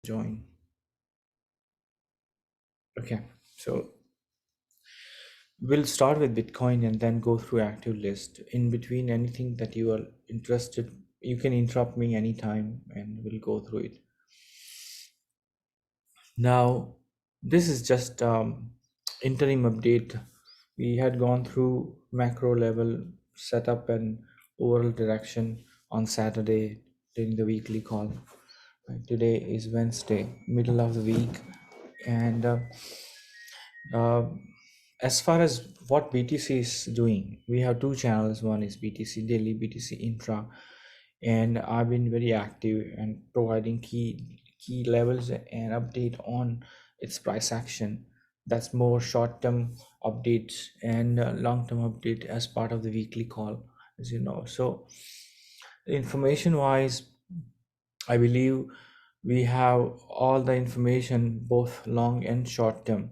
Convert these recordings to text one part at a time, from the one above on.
Join. Okay, so we'll start with Bitcoin and then go through active list. In between, anything that you are interested, you can interrupt me anytime and we'll go through it. Now, this is just interim update. We had gone through macro level setup and overall direction on Saturday during the weekly call. Right, today is Wednesday, middle of the week, and uh, as far as what BTC is doing, we have two channels. One is BTC Daily, BTC Intra, and I've been very active and providing key levels and update on its price action. That's more short-term updates and long-term update as part of the weekly call, as you know. So, information-wise, I believe we have all the information, both long and short term,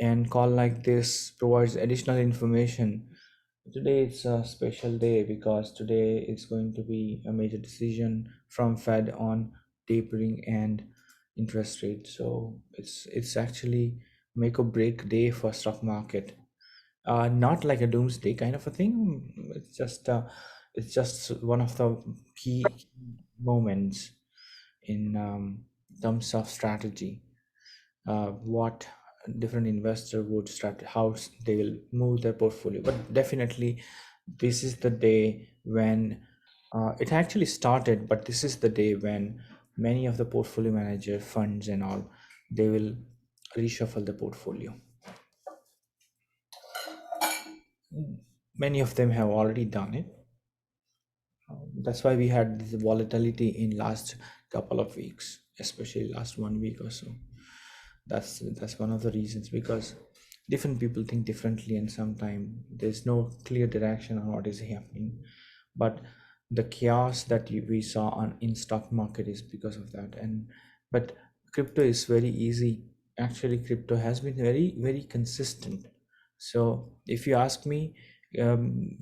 and call like this provides additional information. Today it's a special day because today is going to be a major decision from Fed on tapering and interest rate. So it's actually make or break day for stock market. Not like a doomsday kind of a thing. It's just one of the key moments in terms of strategy. What different investor would start, how they will move their portfolio. But definitely, this is the day when it actually started. But this is the day when many of the portfolio manager funds and all, they will reshuffle the portfolio. Many of them have already done it. That's why we had this volatility in last couple of weeks, especially last 1 week or so. That's one of the reasons, because different people think differently and sometimes there's no clear direction on what is happening. But the chaos that we saw on in stock market is because of that. And but crypto is very easy. Actually, crypto has been very consistent. So if you ask me,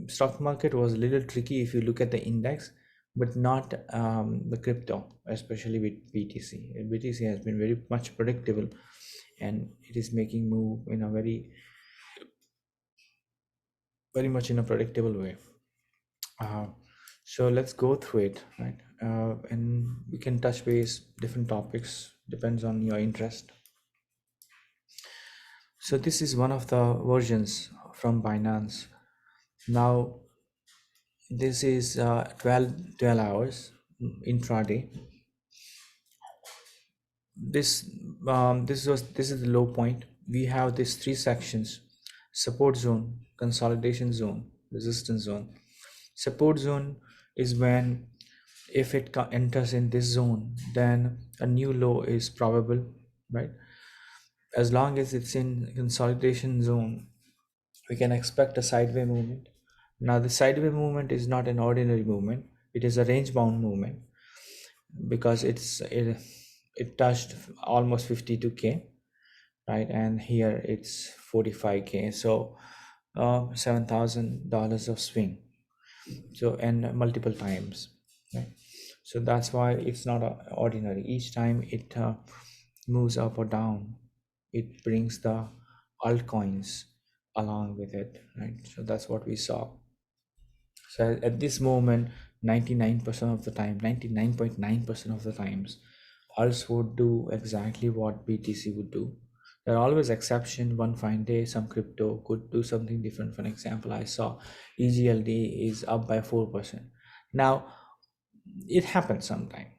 stock market was a little tricky if you look at the index, but not the crypto, especially with BTC. BTC has been very much predictable, and it is making move in a very much in a predictable way. Uh, so let's go through it, right? And we can touch base different topics, depends on your interest. So this is one of the versions from Binance. Now this is 12 hours intraday. This is the low point. We have these three sections: support zone, consolidation zone, resistance zone. Support zone is when if it enters in this zone, then a new low is probable, right? As long as it's in consolidation zone, we can expect a sideways movement. Now the sideways movement is not an ordinary movement, it is a range bound movement, because it touched almost 52k, right? And here it's 45k. So $7,000 of swing, so and multiple times, right? So that's why it's not ordinary. Each time it moves up or down, it brings the altcoins along with it, right? So that's what we saw. So at this moment, 99% of the time, 99.9% of the times, alts would do exactly what BTC would do. There are always exceptions. One fine day, some crypto could do something different. For an example, I saw EGLD is up by 4%. Now, it happens sometime.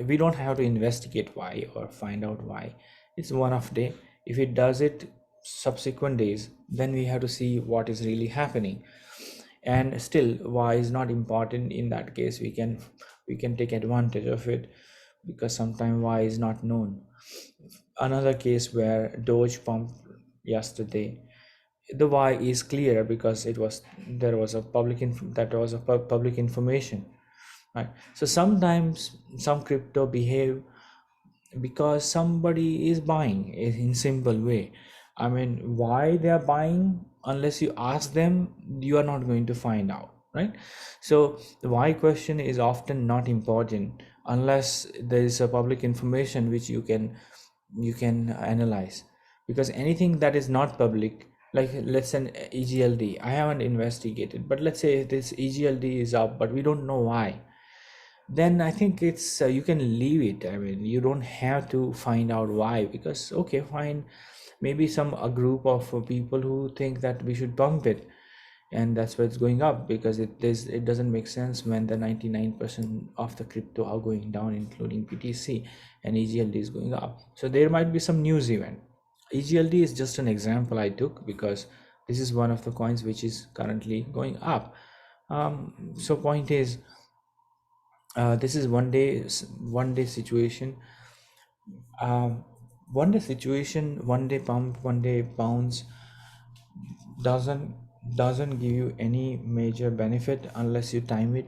We don't have to investigate why or find out why. It's one off day. If it does it subsequent days, then we have to see what is really happening. And still, why is not important. In that case, we can take advantage of it, because sometimes why is not known. Another case where Doge pumped yesterday, the why is clear because it was there was a that was a public information, right? So sometimes some crypto behave because somebody is buying in simple way. I mean, why they are buying, unless you ask them, you are not going to find out, right? So the why question is often not important unless there is a public information which you can analyze. Because anything that is not public, like let's say an EGLD, I haven't investigated, but let's say this EGLD is up but we don't know why, then I think it's you can leave it. I mean, you don't have to find out why, because okay, fine, maybe some a group of people who think that we should pump it, and that's why it's going up, because it doesn't make sense when the 99% of the crypto are going down, including BTC, and EGLD is going up. So there might be some news event. EGLD is just an example I took because this is one of the coins which is currently going up. So point is, this is one day situation. um, One day pump, one day bounce doesn't doesn't give you any major benefit unless you time it,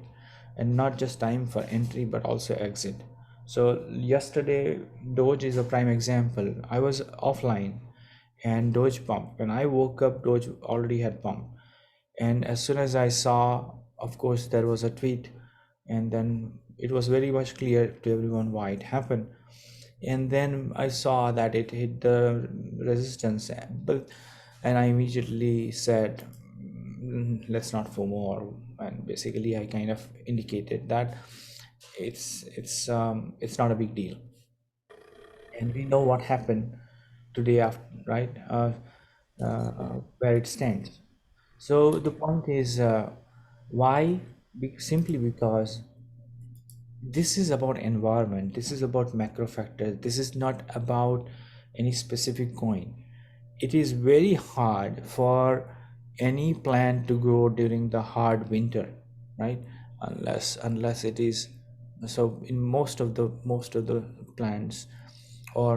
and not just time for entry but also exit. So yesterday Doge is a prime example. I was offline and Doge pumped. When I woke up, Doge already had pumped, and as soon as I saw, of course there was a tweet, and then it was very much clear to everyone why it happened. And then I saw that it hit the resistance, and I immediately said, let's not for more." And basically I kind of indicated that it's not a big deal, and we know what happened today after, right? Where it stands. So the point is, why? Simply because this is about environment, this is about macro factors, this is not about any specific coin. It is very hard for any plant to grow during the hard winter, right? Unless it is, so in most of the plants, or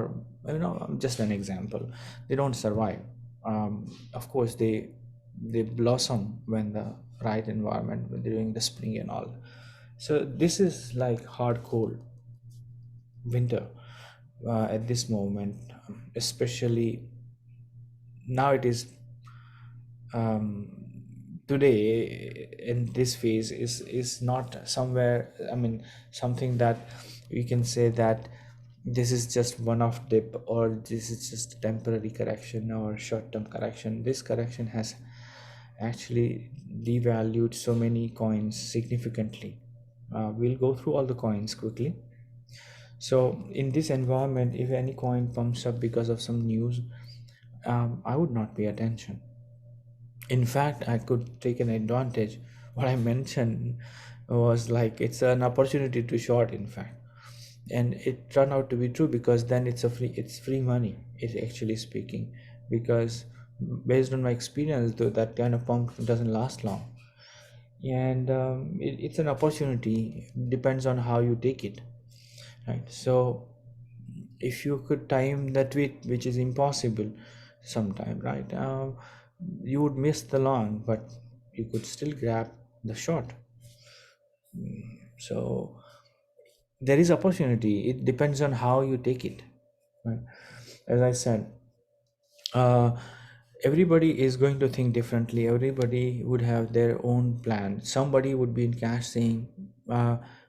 just an example, they don't survive. Of course they blossom when the right environment, when during the spring and all. So this is like hard cold winter at this moment, especially now it is, um, today in this phase is not somewhere, I mean, something that we can say that this is just one-off dip, or this is just temporary correction or short-term correction. This correction has actually devalued so many coins significantly. We'll go through all the coins quickly. So in this environment, if any coin pumps up because of some news, I would not pay attention. In fact, I could take an advantage. What I mentioned was like it's an opportunity to short, in fact, and it turned out to be true, because then it's free money. It's actually speaking, because based on my experience, though, that kind of pump doesn't last long, and it's an opportunity. Depends on how you take it, right? So if you could time the tweet, which is impossible sometime, right? You would miss the long, but you could still grab the short. So there is opportunity. It depends on how you take it, right? As I said, uh, everybody is going to think differently. Everybody would have their own plan. Somebody would be in cash saying,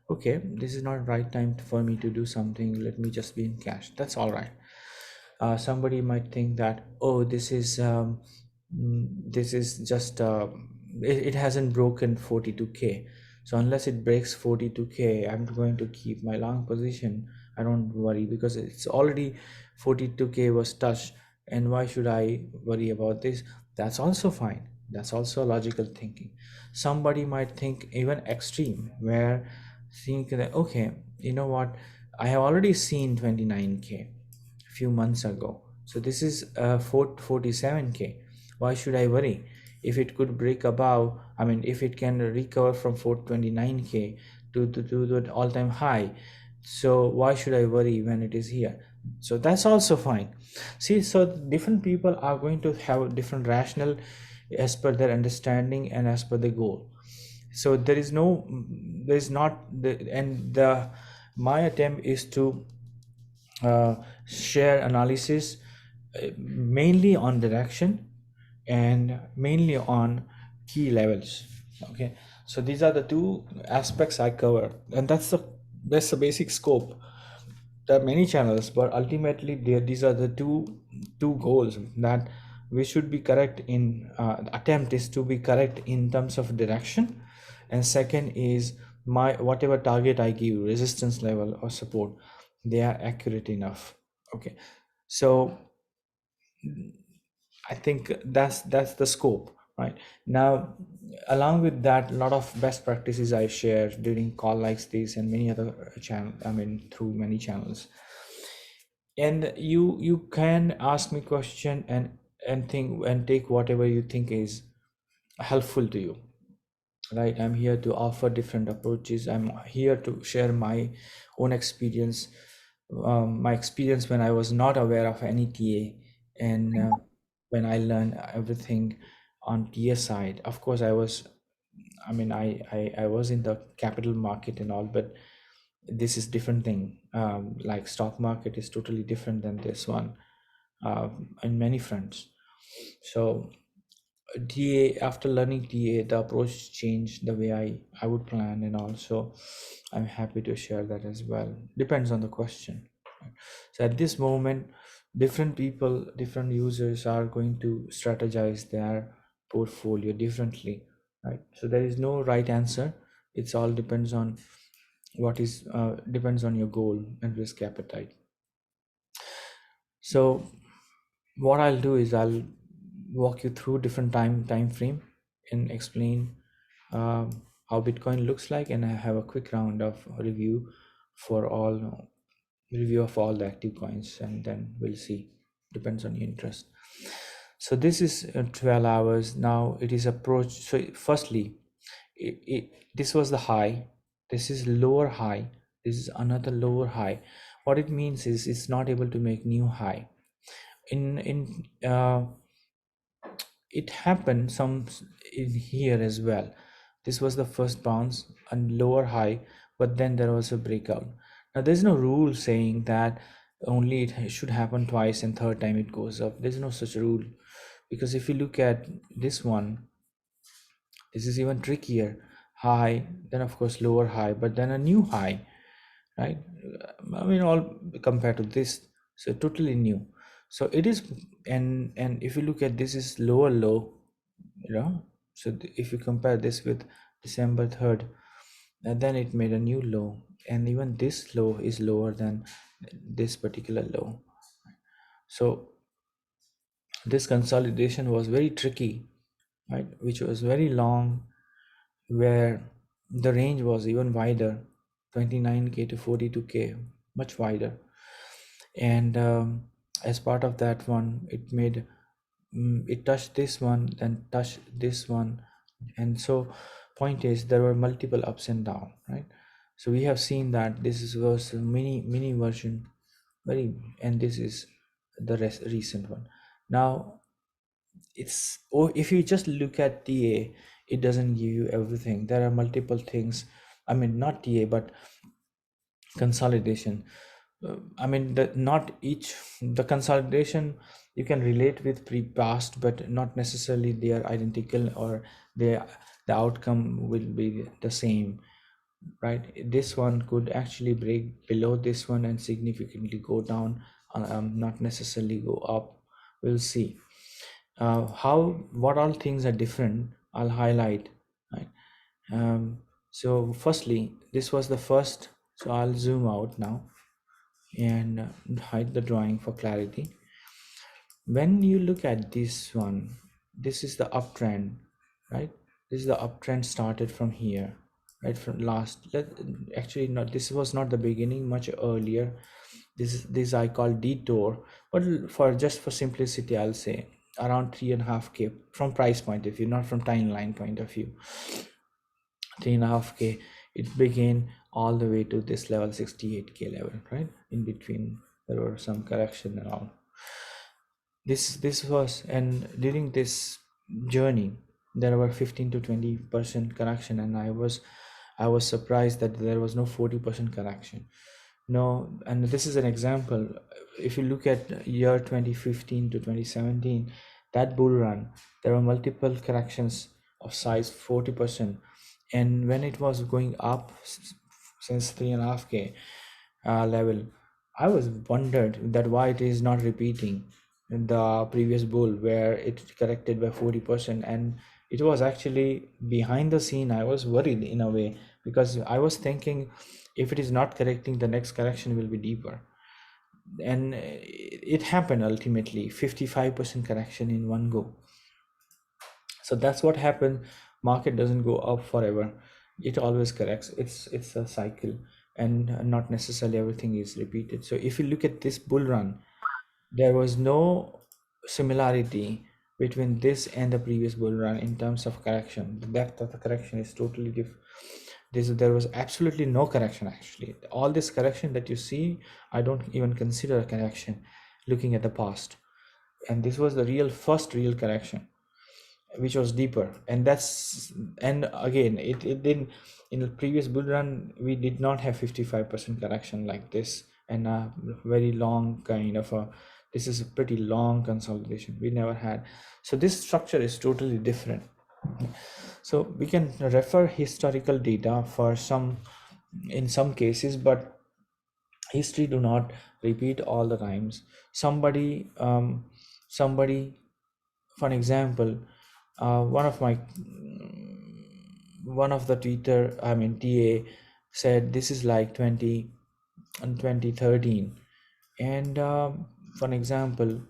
okay, this is not right time for me to do something, let me just be in cash. That's all right. Somebody might think that, oh, this is just it hasn't broken 42k, so unless it breaks 42k, I'm going to keep my long position. I don't worry because it's already 42k was touched, and why should I worry about this? That's also fine. That's also logical thinking. Somebody might think even extreme, where think that, okay, you know what, I have already seen 29k few months ago, so this is 47k. Why should I worry? If it could break above, I mean, if it can recover from 429k to the all-time high, so why should I worry when it is here? So that's also fine. See, so different people are going to have different rational as per their understanding and as per the goal. So there is not the, and the my attempt is to uh, share analysis, mainly on direction and mainly on key levels. Okay, so these are the two aspects I cover, and that's the That's the basic scope. There are many channels, but ultimately these are the two goals that we should be correct in. The attempt is to be correct in terms of direction, and second is my whatever target I give, resistance level or support, they are accurate enough. Okay, so I think that's the scope, right? Now, along with that, a lot of best practices I share during call like this and many other channel. I mean, through many channels. And you can ask me question and think and take whatever you think is helpful to you, right? I'm here to offer different approaches. I'm here to share my own experience, my experience when I was not aware of any TA, and when I learned everything on TA side. Of course, I mean, I was in the capital market and all, but this is different thing. Like stock market is totally different than this one, in many fronts. So TA, after learning TA, the approach changed the way I would plan, and also I'm happy to share that as well. Depends on the question. So at this moment, different people, different users are going to strategize their portfolio differently, right? So there is no right answer. It's all depends on what is depends on your goal and risk appetite. So what I'll do is I'll walk you through different time frame and explain how Bitcoin looks like, and I have a quick round of review for all review of all the active coins, and then we'll see. Depends on your interest. So this is 12 hours now. It is approached. So firstly, this was the high. This is lower high. This is another lower high. What it means is it's not able to make new high. In It happened some in here as well. This was the first bounce and lower high, but then there was a breakout. Now there's no rule saying that only it should happen twice and third time it goes up. There's no such rule, because if you look at this one, this is even trickier. High, then of course lower high, but then a new high, right? I mean, all compared to this, so totally new. So it is, and if you look at this is lower low, you know. So if you compare this with December 3rd, and then it made a new low, and even this low is lower than this particular low. So this consolidation was very tricky, right? Which was very long, where the range was even wider, 29k to 42k, much wider. And as part of that one, it made it touched this one, then touched this one, and so point is there were multiple ups and down, right? So we have seen that was a mini version, very, and this is the recent one. Now it's, or if you just look at TA, it doesn't give you everything. There are multiple things. I mean, not TA, but consolidation. I mean, the not each the consolidation you can relate with pre-past, but not necessarily they are identical, or they the outcome will be the same, right? This one could actually break below this one and significantly go down, not necessarily go up. We'll see how what all things are different. I'll highlight, right? So firstly, this was the first. So I'll zoom out now and hide the drawing for clarity. When you look at this one, this is the uptrend, right? This is the uptrend started from here, right? From last, actually not, this was not the beginning, much earlier. This I call detour, but for just for simplicity, I'll say around 3.5k from price point of view, not from timeline point of view. 3.5k, it began all the way to this level, 68k level, right? In between there were some correction and all. This was, and during this journey there were 15 to 20% correction, and I was surprised that there was no 40% correction. No, and this is an example. If you look at year 2015 to 2017, that bull run, there were multiple corrections of size 40%, and when it was going up since 3.5K level. I was wondered that why it is not repeating in the previous bull where it corrected by 40%, and it was actually behind the scene. I was worried in a way because I was thinking if it is not correcting, the next correction will be deeper. And it happened ultimately 55% correction in one go. So that's what happened. Market doesn't go up forever, it always corrects. It's a cycle, and not necessarily everything is repeated. So if you look at this bull run, there was no similarity between this and the previous bull run in terms of correction. The depth of the correction is totally different. There was absolutely no correction. Actually, all this correction that you see, I don't even consider a correction looking at the past. And this was the real first real correction, which was deeper. And again, it didn't. In the previous bull run, we did not have 55% correction like this, and a very long kind of a, this is a pretty long consolidation we never had. So this structure is totally different. So we can refer historical data for some, in some cases, but history do not repeat all the times. Somebody, for an example, one of the Twitter, I mean TA, said this is like 2013. And for an example,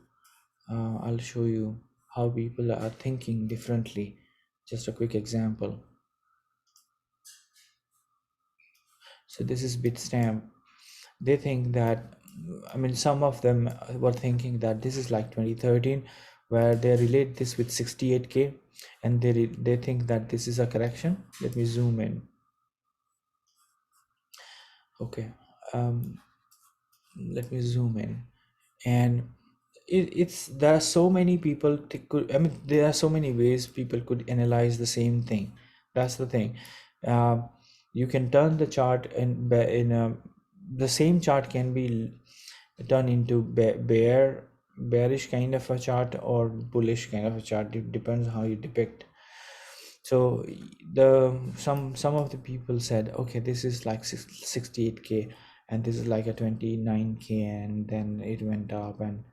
I'll show you how people are thinking differently. Just a quick example. So this is Bitstamp. They think that, I mean, some of them were thinking that this is like 2013, where they relate this with 68K, and they think that this is a correction. Let me zoom in. Okay, let me zoom in. And it's there are so many people I mean, there are so many ways people could analyze the same thing. That's the thing. uh, you can turn the chart in a, the same chart can be turned into bearish kind of a chart or bullish kind of a chart. It depends how you depict. So the some of the people said, okay, this is like 68K, and this is like a 29K, and then it went up, and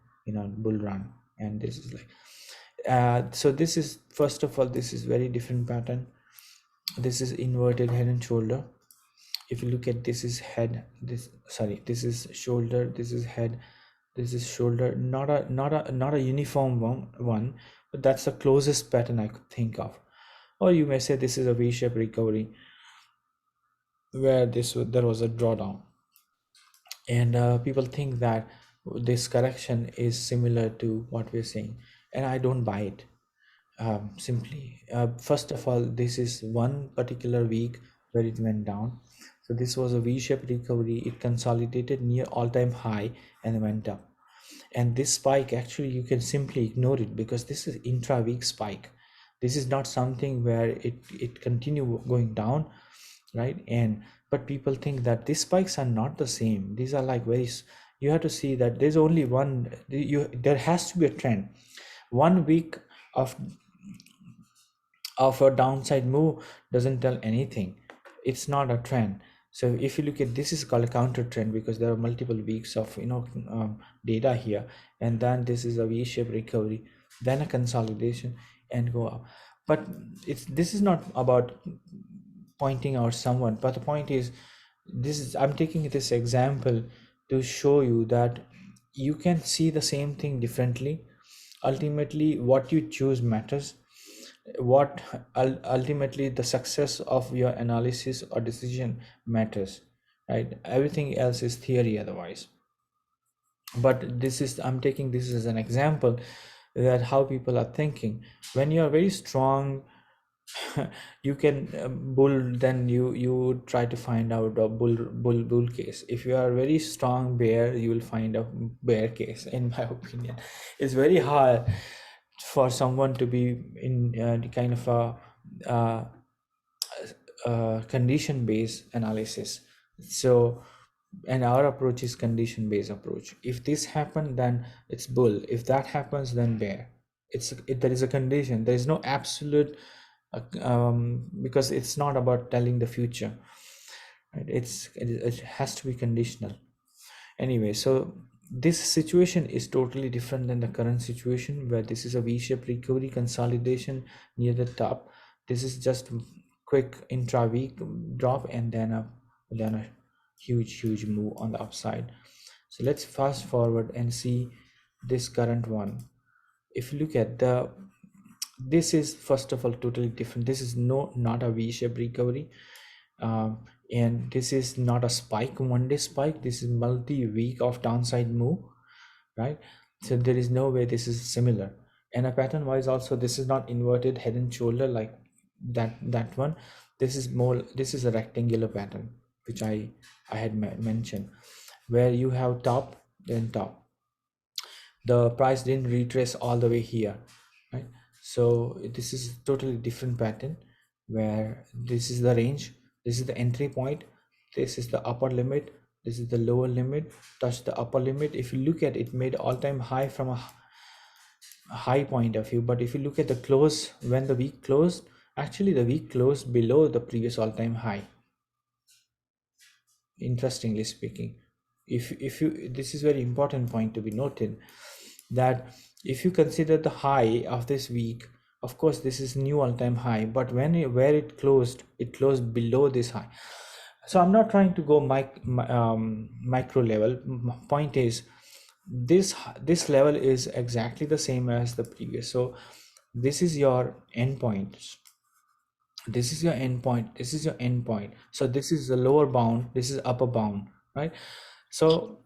bull run, and this is like so this is, first of all, this is very different pattern. This is inverted head and shoulder. If you look at, this is head, this is shoulder, this is head, this is shoulder. Not a uniform one, but that's the closest pattern I could think of. Or you may say this is a V-shaped recovery, where there was a drawdown, and people think that this correction is similar to what we're saying, and I don't buy it. Simply, first of all, this is one particular week where it went down. So this was a V-shaped recovery. It consolidated near all-time high and went up. And this spike, actually, you can simply ignore it because this is intra-week spike. This is not something where it continue going down, right? And but people think that these spikes are not the same. These are like you have to see that there's only one, there has to be a trend. 1 week of a downside move doesn't tell anything. It's not a trend. So if you look at, this is called a counter trend because there are multiple weeks of data here, and then this is a V-shaped recovery, then a consolidation, and go up. But this is not about pointing out someone, but the point is, I'm taking this example to show you that you can see the same thing differently. Ultimately, what you choose matters. What ultimately, the success of your analysis or decision matters, right? Everything else is theory otherwise. But I'm taking this as an example that how people are thinking. When you are very strong, you can bull, then you try to find out a bull case. If you are very strong bear, you will find a bear case. In my opinion, it's very hard for someone to be in the kind of a condition based analysis. So, and our approach is condition based approach. If this happened, then it's bull. If that happens, then bear. There is a condition. There is no absolute because it's not about telling the future. right? It has to be conditional. Anyway, so this situation is totally different than the current situation where this is a V-shaped recovery consolidation near the top. This is just quick intra-week drop and then a huge move on the upside. So let's fast forward and see this current one. If you look at this is first of all totally different. This is not a V-shaped recovery, um, and this is not a spike, one day spike. This is multi-week of downside move, right? So there is no way this is similar. And a pattern wise also, this is not inverted head and shoulder like that one. This is a rectangular pattern, which I had mentioned, where you have top, then top. The price didn't retrace all the way here, right? So this is totally different pattern, where this is the range, this is the entry point, this is the upper limit, this is the lower limit, touch the upper limit. If you look at it, made all-time high from a high point of view, but if you look at the close, when the week closed, actually the week closed below the previous all-time high, interestingly speaking. If you, this is very important point to be noted, that if you consider the high of this week, of course this is new all-time high, but where it closed below this high. So I'm not trying to go micro level. Point is, this level is exactly the same as the previous. So this is your endpoint, this is your endpoint, this is your endpoint. So this is the lower bound, this is upper bound, right? So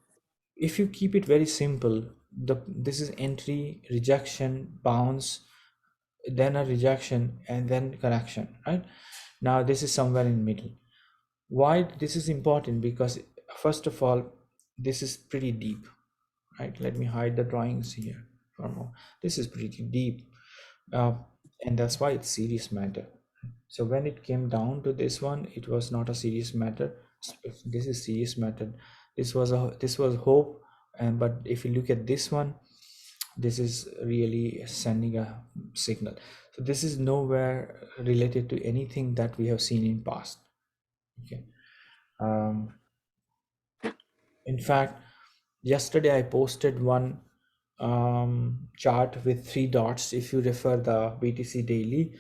if you keep it very simple, this is entry, rejection, bounce, then a rejection, and then correction, right? Now this is somewhere in middle. Why this is important? Because first of all, this is pretty deep, right? Let me hide the drawings here for more. This is pretty deep, uh, and that's why it's serious matter. So when it came down to this one, it was not a serious matter. This is serious matter. This was hope, and but if you look at this one, this is really sending a signal. So this is nowhere related to anything that we have seen in past. Okay. Um, in fact, yesterday I posted one chart with 3 dots. If you refer the BTC daily,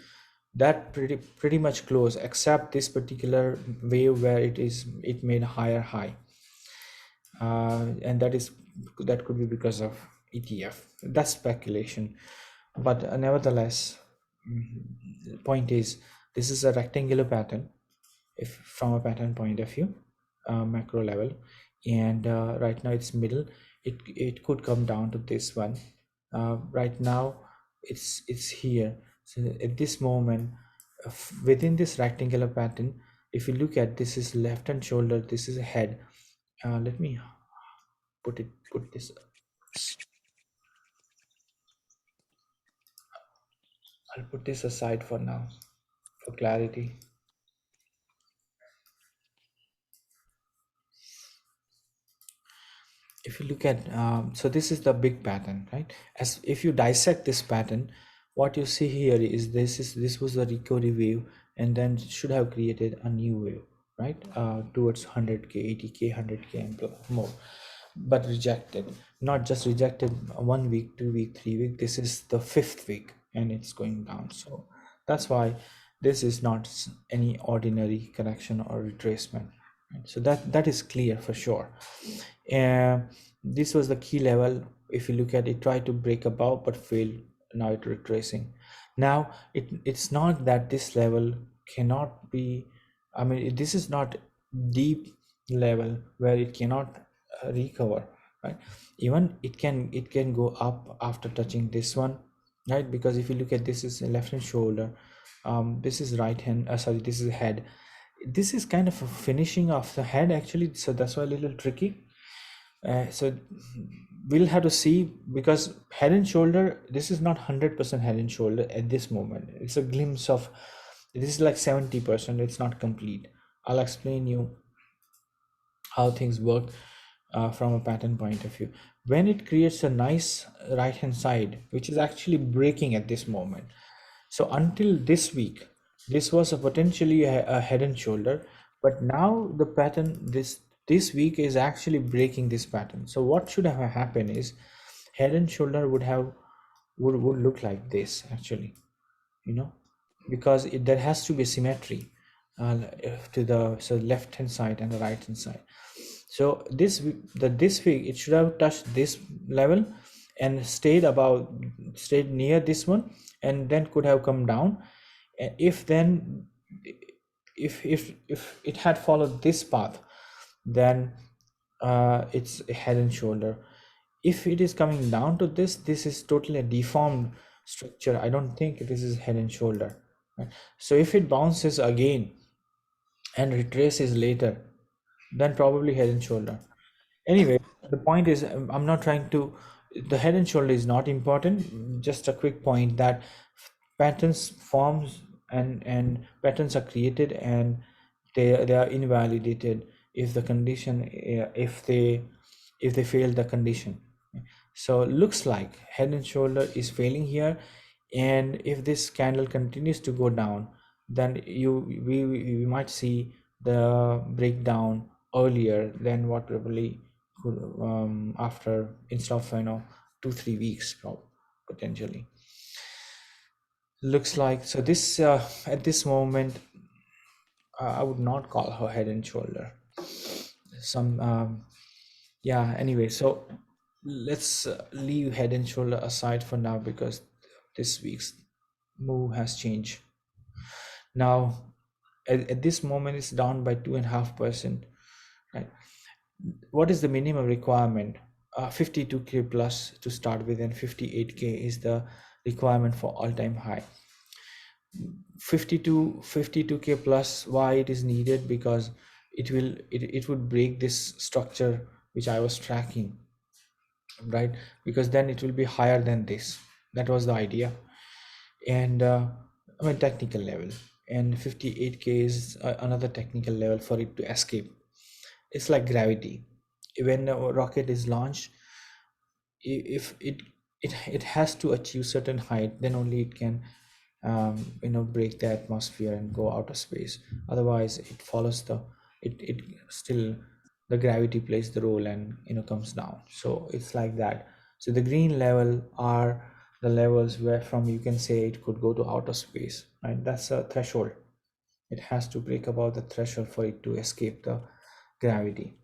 that pretty much close, except this particular wave where it made a higher high, and that could be because of ETF. That's speculation, but nevertheless, the point is, this is a rectangular pattern, if from a pattern point of view, macro level, and right now it's middle. It could come down to this one. Right now it's here. So at this moment, within this rectangular pattern, if you look at, this is left hand shoulder, this is a head. Let me put this, I'll put this aside for now for clarity. If you look at, so this is the big pattern, right? As if you dissect this pattern, what you see here is this was the recovery wave, and then should have created a new wave, right? Towards 100k, 80k, 100k and more, but rejected. Not just rejected 1 week, 2 week, 3 week, this is the 5th week and it's going down. So that's why this is not any ordinary correction or retracement, right? So that is clear for sure. And this was the key level. If you look at it, try to break above but failed. Now it's retracing. Now it's not that this level cannot be, I mean, this is not deep level where it cannot recover, right? Even it can go up after touching this one, right? Because if you look at, this is left hand shoulder, this is right hand, sorry, this is head. This is kind of a finishing of the head actually, so that's why a little tricky. So we'll have to see, because head and shoulder, this is not 100% head and shoulder at this moment. It's a glimpse of, this is like 70%, it's not complete. I'll explain you how things work from a pattern point of view. When it creates a nice right hand side, which is actually breaking at this moment. So until this week, this was a potentially a head and shoulder, But now the pattern this week is actually breaking this pattern. So what should have happened is head and shoulder would look like this actually, you know, because there has to be symmetry to the so left hand side and the right hand side. So this week it should have touched this level and stayed near this one, and then could have come down. If then if it had followed this path, then it's head and shoulder. If it is coming down to this is totally a deformed structure. I don't think this is head and shoulder, right? So if it bounces again and retraces later, then probably head and shoulder. Anyway, the point is, I'm not trying to, the head and shoulder is not important. Just a quick point that patterns forms and patterns are created, and they are invalidated if the condition if they fail the condition. So looks like head and shoulder is failing here, and if this candle continues to go down, then we might see the breakdown earlier than what probably could, after, instead of 2-3 weeks potentially. Looks like, so this at this moment I would not call her head and shoulder. Some yeah, anyway, so let's leave head and shoulder aside for now, because this week's move has changed. Now at this moment it's down by 2.5%, right? What is the minimum requirement? 52k plus to start with, and 58k is the requirement for all-time high. 52k plus, why it is needed? Because it would break this structure which I was tracking, right? Because then it will be higher than this. That was the idea. And I mean technical level, and 58k is another technical level for it to escape. It's like gravity. When a rocket is launched, if it has to achieve certain height, then only it can break the atmosphere and go out of space. Otherwise it follows it still, the gravity plays the role and comes down. So it's like that. So the green level are the levels where from you can say it could go to outer space, right? That's a threshold. It has to break above the threshold for it to escape the gravity.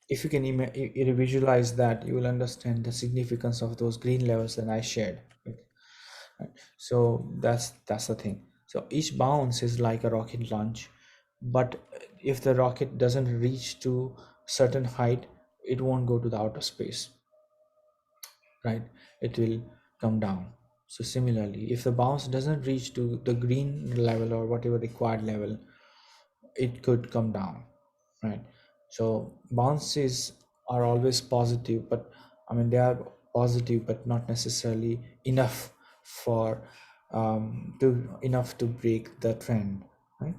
If you can visualize that, you will understand the significance of those green levels that I shared. Right? So that's the thing. So each bounce is like a rocket launch, but if the rocket doesn't reach to certain height, it won't go to the outer space, right? It will come down. So similarly, if the bounce doesn't reach to the green level or whatever required level, it could come down, right? So bounces are always positive, but I mean they are positive but not necessarily enough for to break the trend, right?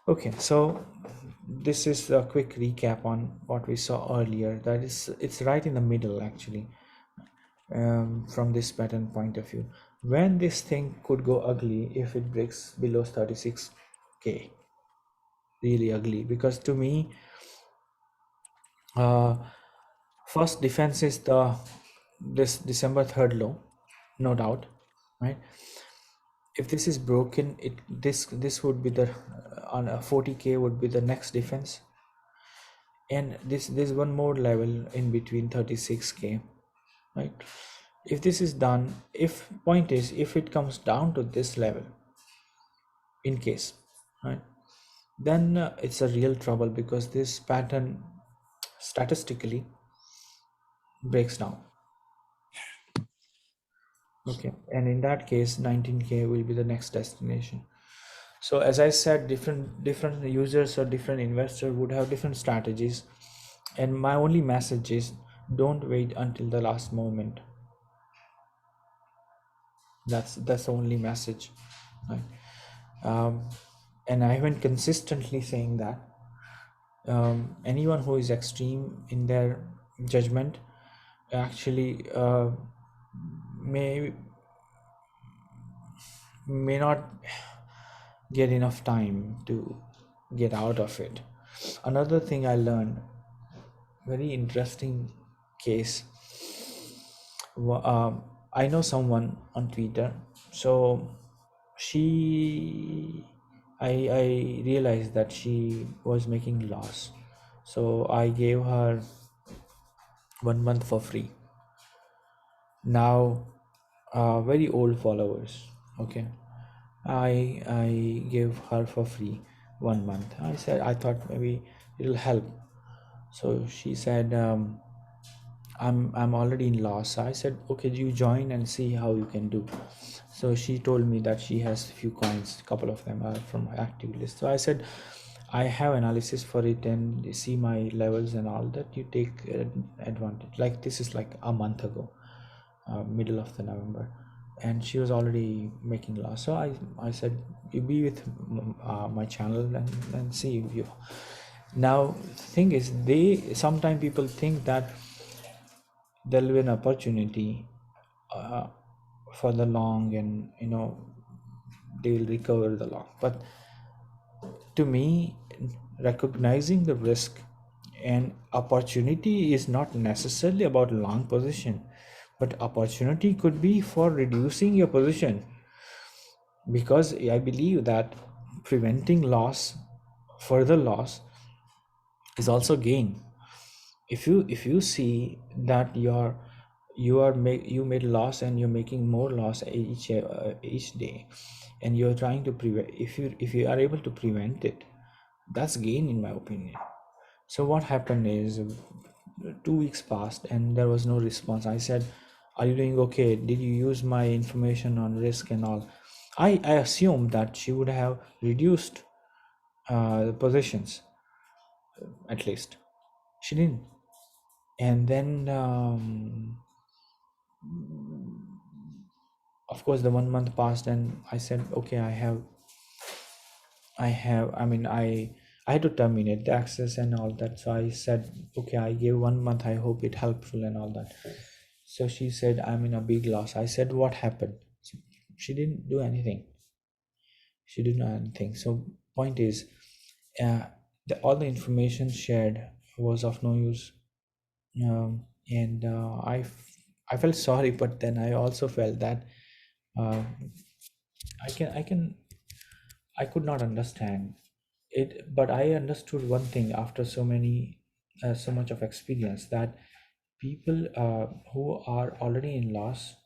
Okay, so this is a quick recap on what we saw earlier. That is, it's right in the middle actually, from this pattern point of view. When this thing could go ugly if it breaks below 36k, really ugly, because to me, uh, first defense is this December 3rd low, no doubt, right? If this is broken, this would be the on a 40k would be the next defense, and there's one more level in between 36k, right? If this is done, if point is if it comes down to this level, in case, right, then it's a real trouble, because this pattern statistically breaks down. Okay, and in that case 19k will be the next destination. So as I said, different users or different investors would have different strategies, and my only message is don't wait until the last moment. That's the only message, right? And I have been consistently saying that anyone who is extreme in their judgment actually may may not get enough time to get out of it. Another thing I learned, very interesting case. I know someone on Twitter. So she, I realized that she was making loss. So I gave her 1 month for free. Now, very old followers. Okay, I gave her for free 1 month. I said I thought maybe it'll help. So she said, I'm already in loss. I said, okay, you join and see how you can do. So she told me that she has few coins, couple of them are from my active list. So I said, I have analysis for it and you see my levels and all that. You take advantage. Like this is like a month ago, middle of the November, and she was already making loss. So I said, you be with my channel and see if you. Now the thing is, they sometimes people think that there'll be an opportunity uh, for the long, and they will recover the long. But to me, recognizing the risk and opportunity is not necessarily about long position, but opportunity could be for reducing your position, because I believe that preventing loss, further loss, is also gain. If you see that you made loss and you're making more loss each day, and you're trying to prevent, if you are able to prevent it, that's gain in my opinion. So what happened is, 2 weeks passed and there was no response. I said, are you doing okay? Did you use my information on risk and all? I assumed that she would have reduced the positions, at least. She didn't. And then of course the 1 month passed, and I said, okay, I had to terminate the access and all that. So I said, okay, I gave 1 month, I hope it helpful and all that. So she said, I'm in a big loss. I said, what happened? She didn't do anything. So point is, uh, all the information shared was of no use. And I felt sorry, but then I also felt that uh, I could not understand it, but I understood one thing after so much of experience, that people who are already in loss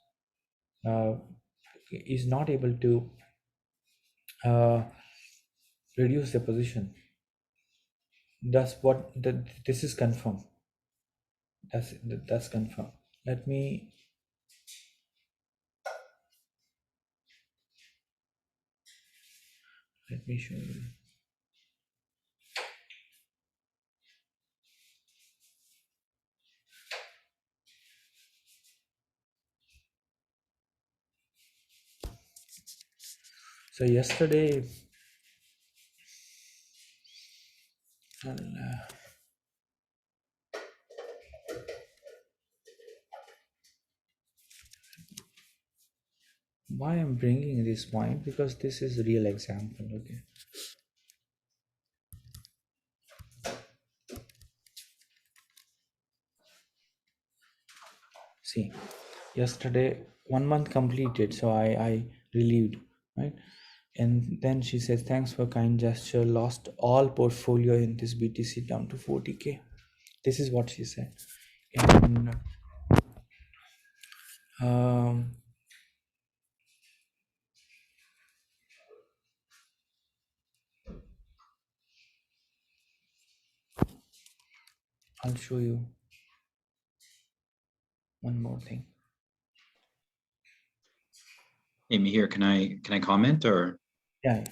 uh, is not able to uh, reduce their position. This is confirmed. That's confirmed. Let me show you. So yesterday, uh, why I'm bringing this point, because this is a real example. Okay, see, yesterday 1 month completed, so I relieved, right? And then she says, thanks for kind gesture, lost all portfolio in this BTC down to 40K. This is what she said. And um, I'll show you one more thing. Amy here, can I comment or? Yeah.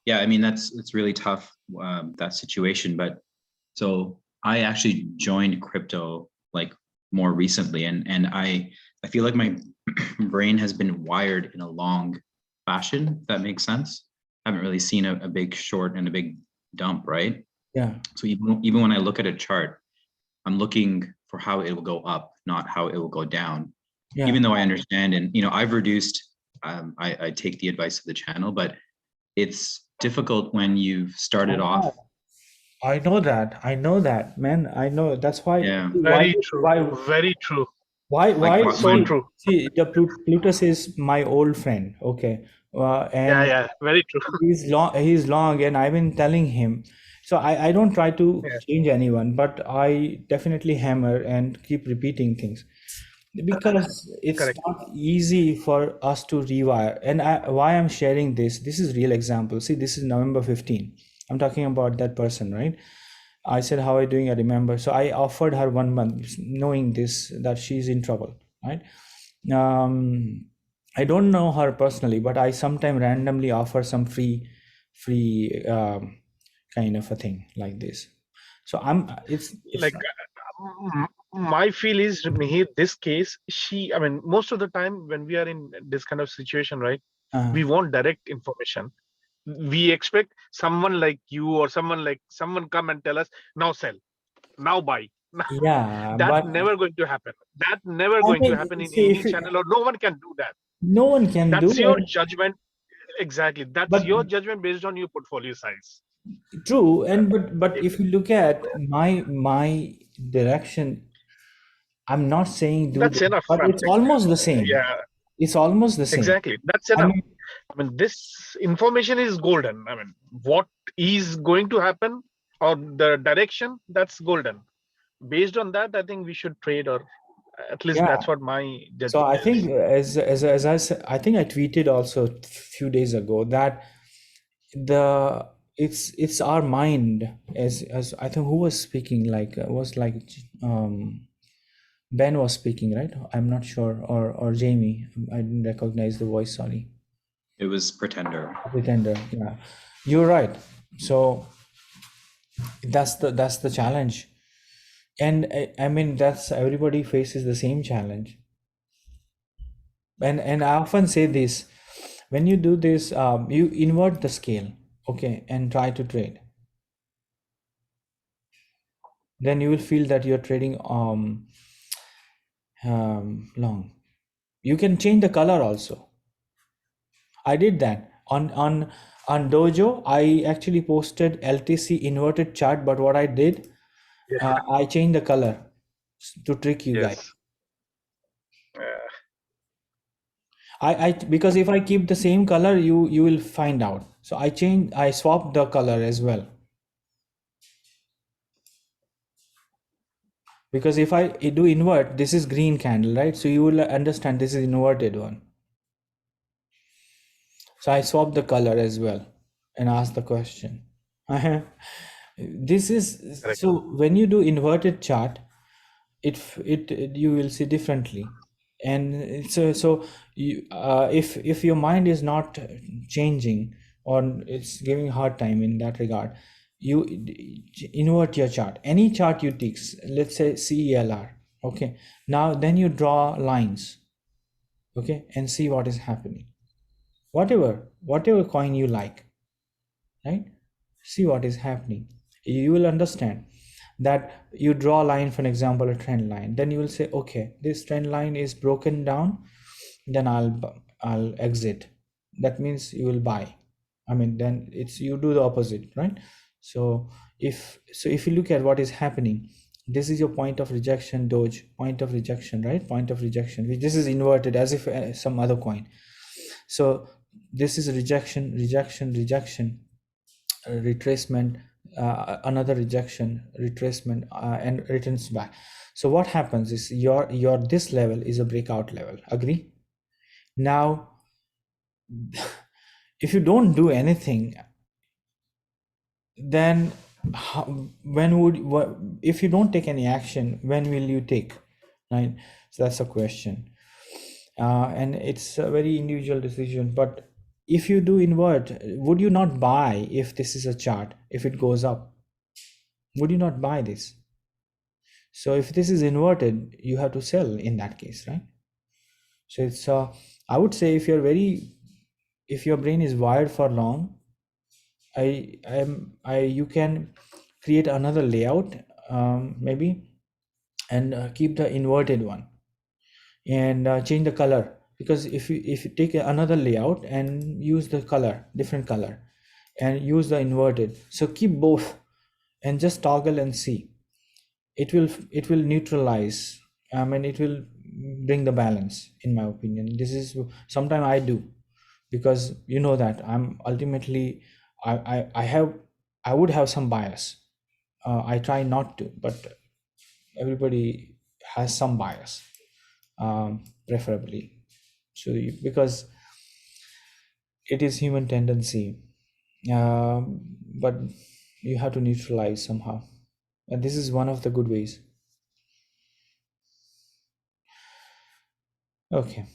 Yeah, I mean, it's really tough, that situation. But so I actually joined crypto like more recently, and I feel like my brain has been wired in a long fashion, if that makes sense. I haven't really seen a big short and a big dump, right? Yeah. So even when I look at a chart, I'm looking for how it will go up, not how it will go down. Yeah. Even though I understand, and I've reduced, I take the advice of the channel, but it's difficult when you've started off. I know that, man. I know. That's why. Yeah. Very true. Very true. Why? Like So when, true. See, the Plutus is my old friend. Okay, and Yeah. Very true. he's long. He's long, and I've been telling him. So I don't try to Yeah. change anyone, but I definitely hammer and keep repeating things because it's Correct. not easy for us to rewire. And why I'm sharing this? This is real example. See, this is November 15. I'm talking about that person, right? I said, how are you doing? I remember. So I offered her 1 month, knowing this, that she's in trouble, right? I don't know her personally, but I sometimes randomly offer some free kind of a thing like this. So it's Like my feel is, Mihir, this case, I mean, most of the time when we are in this kind of situation, right, we want direct information. We expect someone like you or someone come and tell us, now sell, now buy. yeah, That but never going to happen. That never I going to think, happen in see, any channel, or no one can do that. no one can do That's your it, judgment. Exactly. That's but your judgment based on your portfolio size. true. And but if you look at my direction, I'm not saying do That's this, enough. but I it's mean, almost the same. yeah, It's almost the same. exactly. That's I enough. mean, I mean, this information is golden. I mean, what is going to happen or the direction, that's golden. Based on that, I think we should trade, or at least yeah. that's what my So judgment I is. think as I said, I think I tweeted also a few days ago that it's our mind, as I think who was speaking, like was like Ben was speaking, right? I'm not sure, or Jamie. I didn't recognize the voice. Sorry. it was Pretender. Pretender. Yeah, you're right. So that's the challenge, and I mean that's everybody faces the same challenge. And I often say this: when you do this, you invert the scale, okay, and try to trade. Then you will feel that you're trading long. You can change the color also. I did that on Dojo. I actually posted LTC inverted chart, but what I did, I changed the color to trick you guys. Yes. I because if I keep the same color, you will find out. So I swapped the color as well. Because if I do invert, this is green candle, right? So you will understand this is inverted one. So I swapped the color as well and asked the question. This is so when you do inverted chart, it you will see differently. And so you, if your mind is not changing or it's giving hard time in that regard, you invert your chart. Any chart you take, let's say CELR, okay, now then you draw lines, okay, and see what is happening. Whatever coin you like, right? See what is happening. You will understand that you draw a line, for example, a trend line. Then you will say, okay, this trend line is broken down. Then I'll exit. That means you will buy. I mean, then it's you do the opposite, right? So if you look at what is happening, this is your point of rejection, Doge, point of rejection, right? Point of rejection. This is inverted as if some other coin. So this is rejection, retracement, another rejection, retracement, and returns back. So what happens is your this level is a breakout level. Agree? Now, if you don't do anything, then if you don't take any action, when will you take? Right? So that's a question. And it's a very individual decision. But if you do invert, would you not buy if this is a chart? If it goes up, would you not buy this? So if this is inverted, you have to sell in that case, right? So it's I would say if your brain is wired for long, you can create another layout, maybe, and keep the inverted one and change the color. Because if you take another layout and use the color, different color, and use the inverted. So keep both and just toggle and see. It will neutralize. I mean, it will bring the balance, in my opinion. This is sometimes I do, because you know that I'm ultimately I would have some bias. I try not to, but everybody has some bias, preferably. So because it is human tendency, but you have to neutralize somehow, and this is one of the good ways. Okay,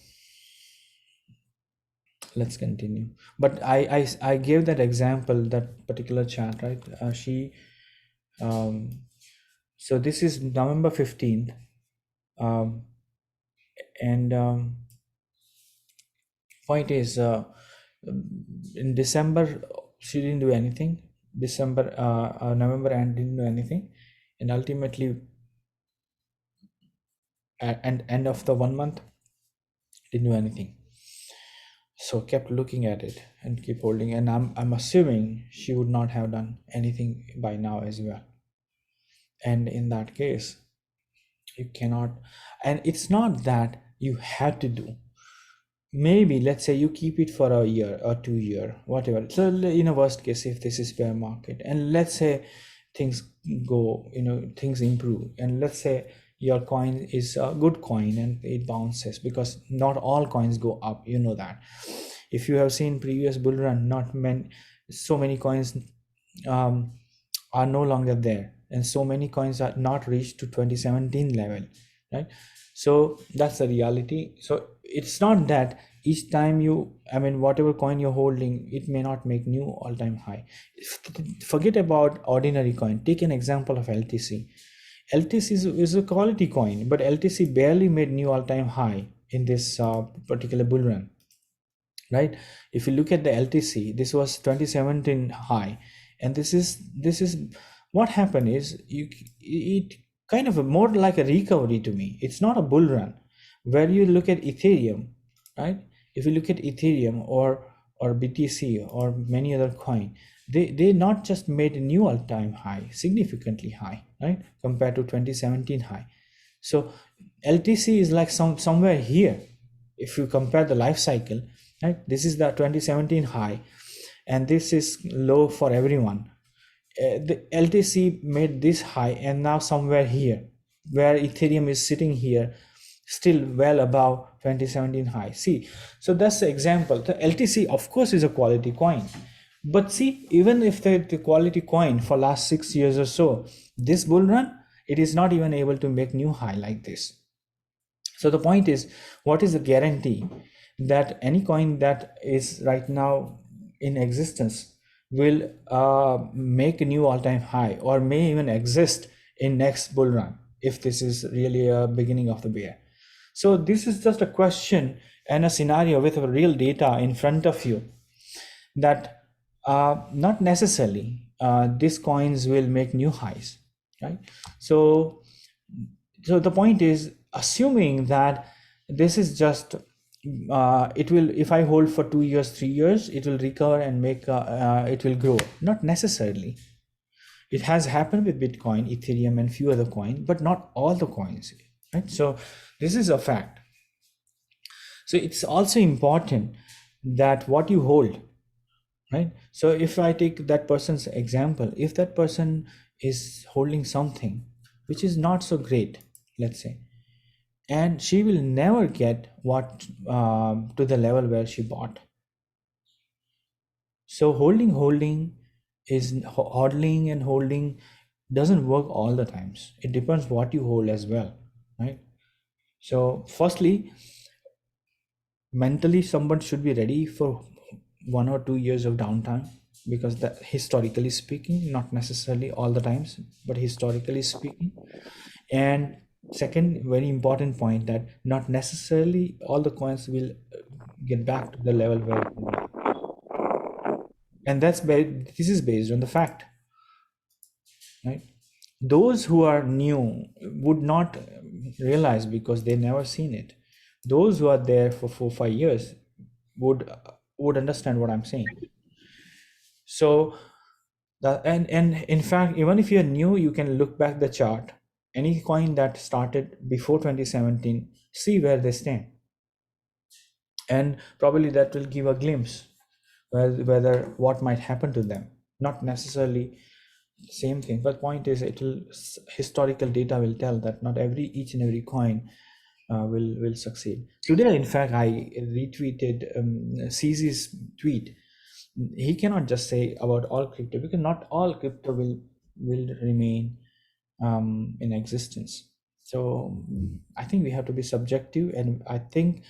let's continue. But I gave that example, that particular chat, right? So this is November 15th, and point is, in December she didn't do anything. November and didn't do anything, and ultimately at end of the 1 month didn't do anything. So kept looking at it and keep holding, and I'm assuming she would not have done anything by now as well. And in that case, you cannot, and it's not that you had to do. Maybe let's say you keep it for a year or 2 year, whatever. So in a worst case, if this is bear market, and let's say things go, things improve, and let's say your coin is a good coin and it bounces, because not all coins go up, that. If you have seen previous bull run, not many, so many coins are no longer there, and so many coins are not reached to 2017 level, right? So that's the reality. So it's not that each time whatever coin you're holding, it may not make new all-time high. Forget about ordinary coin. Take an example of LTC. LTC is a quality coin, but LTC barely made new all-time high in this particular bull run, right? If you look at the LTC, this was 2017 high, and this is what happened is, it kind of more like a recovery to me. It's not a bull run. Where you look at Ethereum, right? If you look at Ethereum or BTC or many other coin, they not just made a new all-time high, significantly high, right, compared to 2017 high. So LTC is like somewhere here. If you compare the life cycle, right, this is the 2017 high, and this is low for everyone. The LTC made this high, and now somewhere here, where Ethereum is sitting here, still well above 2017 high. See, so that's the example. The LTC, of course, is a quality coin, but see, even if the quality coin for last 6 years or so, this bull run, it is not even able to make new high like this. So the point is, what is the guarantee that any coin that is right now in existence will make a new all-time high, or may even exist in next bull run, if this is really a beginning of the bear? So this is just a question and a scenario with real data in front of you, that not necessarily these coins will make new highs, right? So the point is, assuming that this is just it will, if I hold for 2 years, 3 years, it will recover and make it will grow. Not necessarily. It has happened with Bitcoin, Ethereum, and few other coins, but not all the coins, right? So this is a fact. So it's also important that what you hold, right? So if I take that person's example, if that person is holding something which is not so great, let's say, and she will never get what to the level where she bought. So holding is hodling, and holding doesn't work all the times. It depends what you hold as well, right? So firstly, mentally, someone should be ready for 1 or 2 years of downtime, because that, historically speaking, not necessarily all the times, but historically speaking. And second, very important point, that not necessarily all the coins will get back to the level where, and this is based on the fact, right? Those who are new would not realize, because they never seen it. Those who are there for 4-5 years would understand what I'm saying. So and in fact, even if you're new, you can look back the chart. Any coin that started before 2017, see where they stand, and probably that will give a glimpse whether what might happen to them. Not necessarily same thing, but point is, it will, historical data will tell that not each and every coin will succeed. Today, in fact, I retweeted CZ's tweet. He cannot just say about all crypto, because not all crypto will remain in existence. So I think we have to be subjective, and I think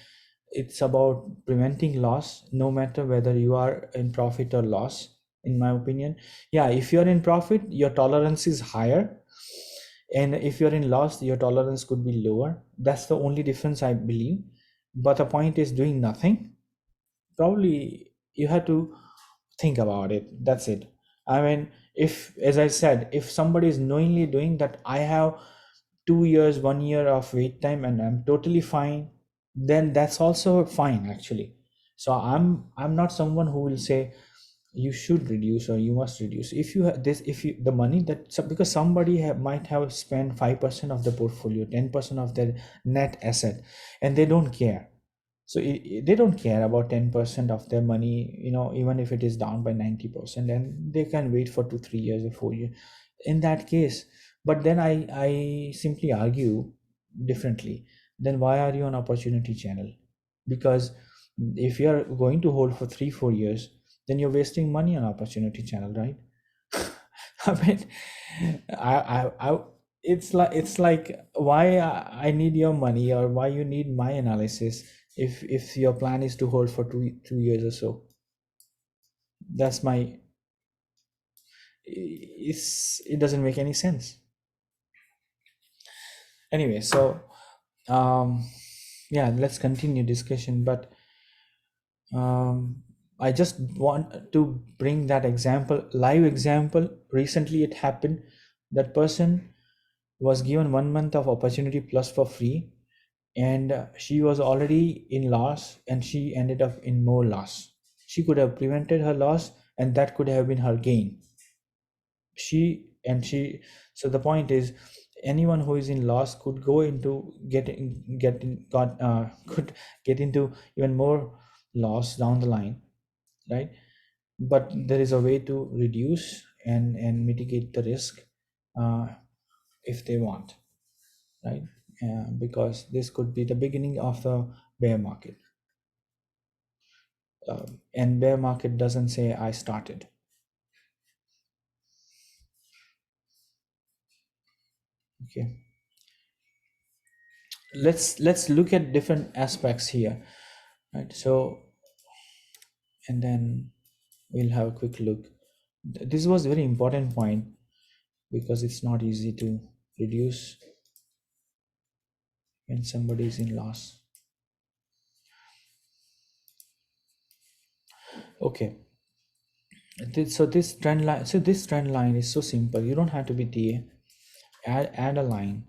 it's about preventing loss, no matter whether you are in profit or loss. In my opinion, yeah, if you're in profit, your tolerance is higher, and if you're in loss, your tolerance could be lower. That's the only difference, I believe. But the point is, doing nothing, probably you have to think about it. That's it. I mean, if, as I said, if somebody is knowingly doing that, I have 2 years, 1 year of wait time and I'm totally fine, then that's also fine actually. So I'm not someone who will say you should reduce or you must reduce. If you have this, if you the money that because somebody might have spent 5% of the portfolio, 10% of their net asset, and they don't care. So they don't care about 10% of their money, even if it is down by 90%, and they can wait for 2 3 years or 4 years in that case. But then I simply argue differently. Then why are you on opportunity channel? Because if you're going to hold for 3 4 years, then you're wasting money on opportunity channel, right? I mean, I it's like why I need your money, or why you need my analysis, if your plan is to hold for 2 years or so. That's my, it doesn't make any sense. Anyway, so yeah, let's continue discussion. But I just want to bring that example, live example. Recently it happened. That person was given 1 month of opportunity plus for free, and she was already in loss, and she ended up in more loss. She could have prevented her loss, and that could have been her gain. She so the point is, anyone who is in loss could go into could get into even more loss down the line, right? But there is a way to reduce and mitigate the risk, uh, if they want, right? Because this could be the beginning of the bear market. And bear market doesn't say I started. Okay, let's look at different aspects here, right? So, and then we'll have a quick look. This was a very important point, because it's not easy to reduce when somebody is in loss. Okay, so this trend line is so simple. You don't have to be TA. Add a line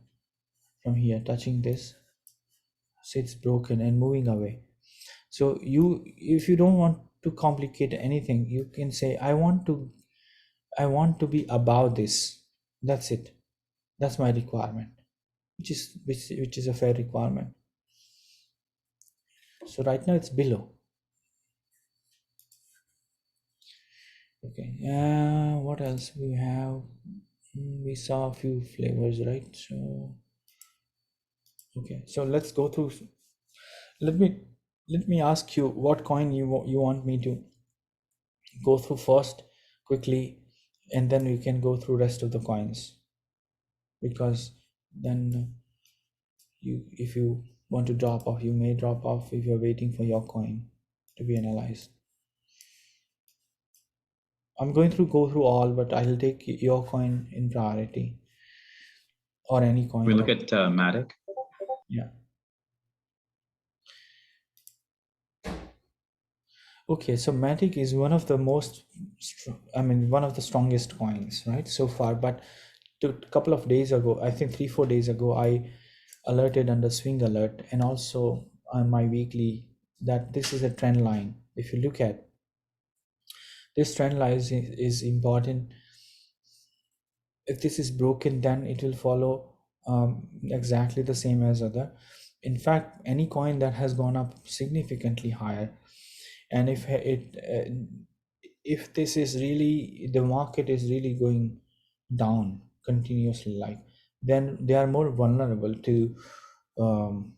from here, touching this, so it's broken and moving away. So if you don't want to complicate anything, you can say I want to be above this. That's it. That's my requirement, which is a fair requirement. So right now it's below. Okay, what else we have? We saw a few flavors, right? So okay, so let's go through. Let me ask you what coin you want me to go through first quickly, and then we can go through rest of the coins, because then if you want to drop off, you may drop off if you're waiting for your coin to be analyzed. I'm going to go through all, but I'll take your coin in priority, or any coin. We look at Matic. Yeah. Okay, so Matic is one of the one of the strongest coins, right, so far. But a couple of days ago, I think 3 4 days ago, I alerted under swing alert, and also on my weekly, that this is a trend line. If you look at This trend line is important. If this is broken, then it will follow exactly the same as other. In fact, any coin that has gone up significantly higher, and if this is really, the market is really going down continuously, like, then they are more vulnerable to um,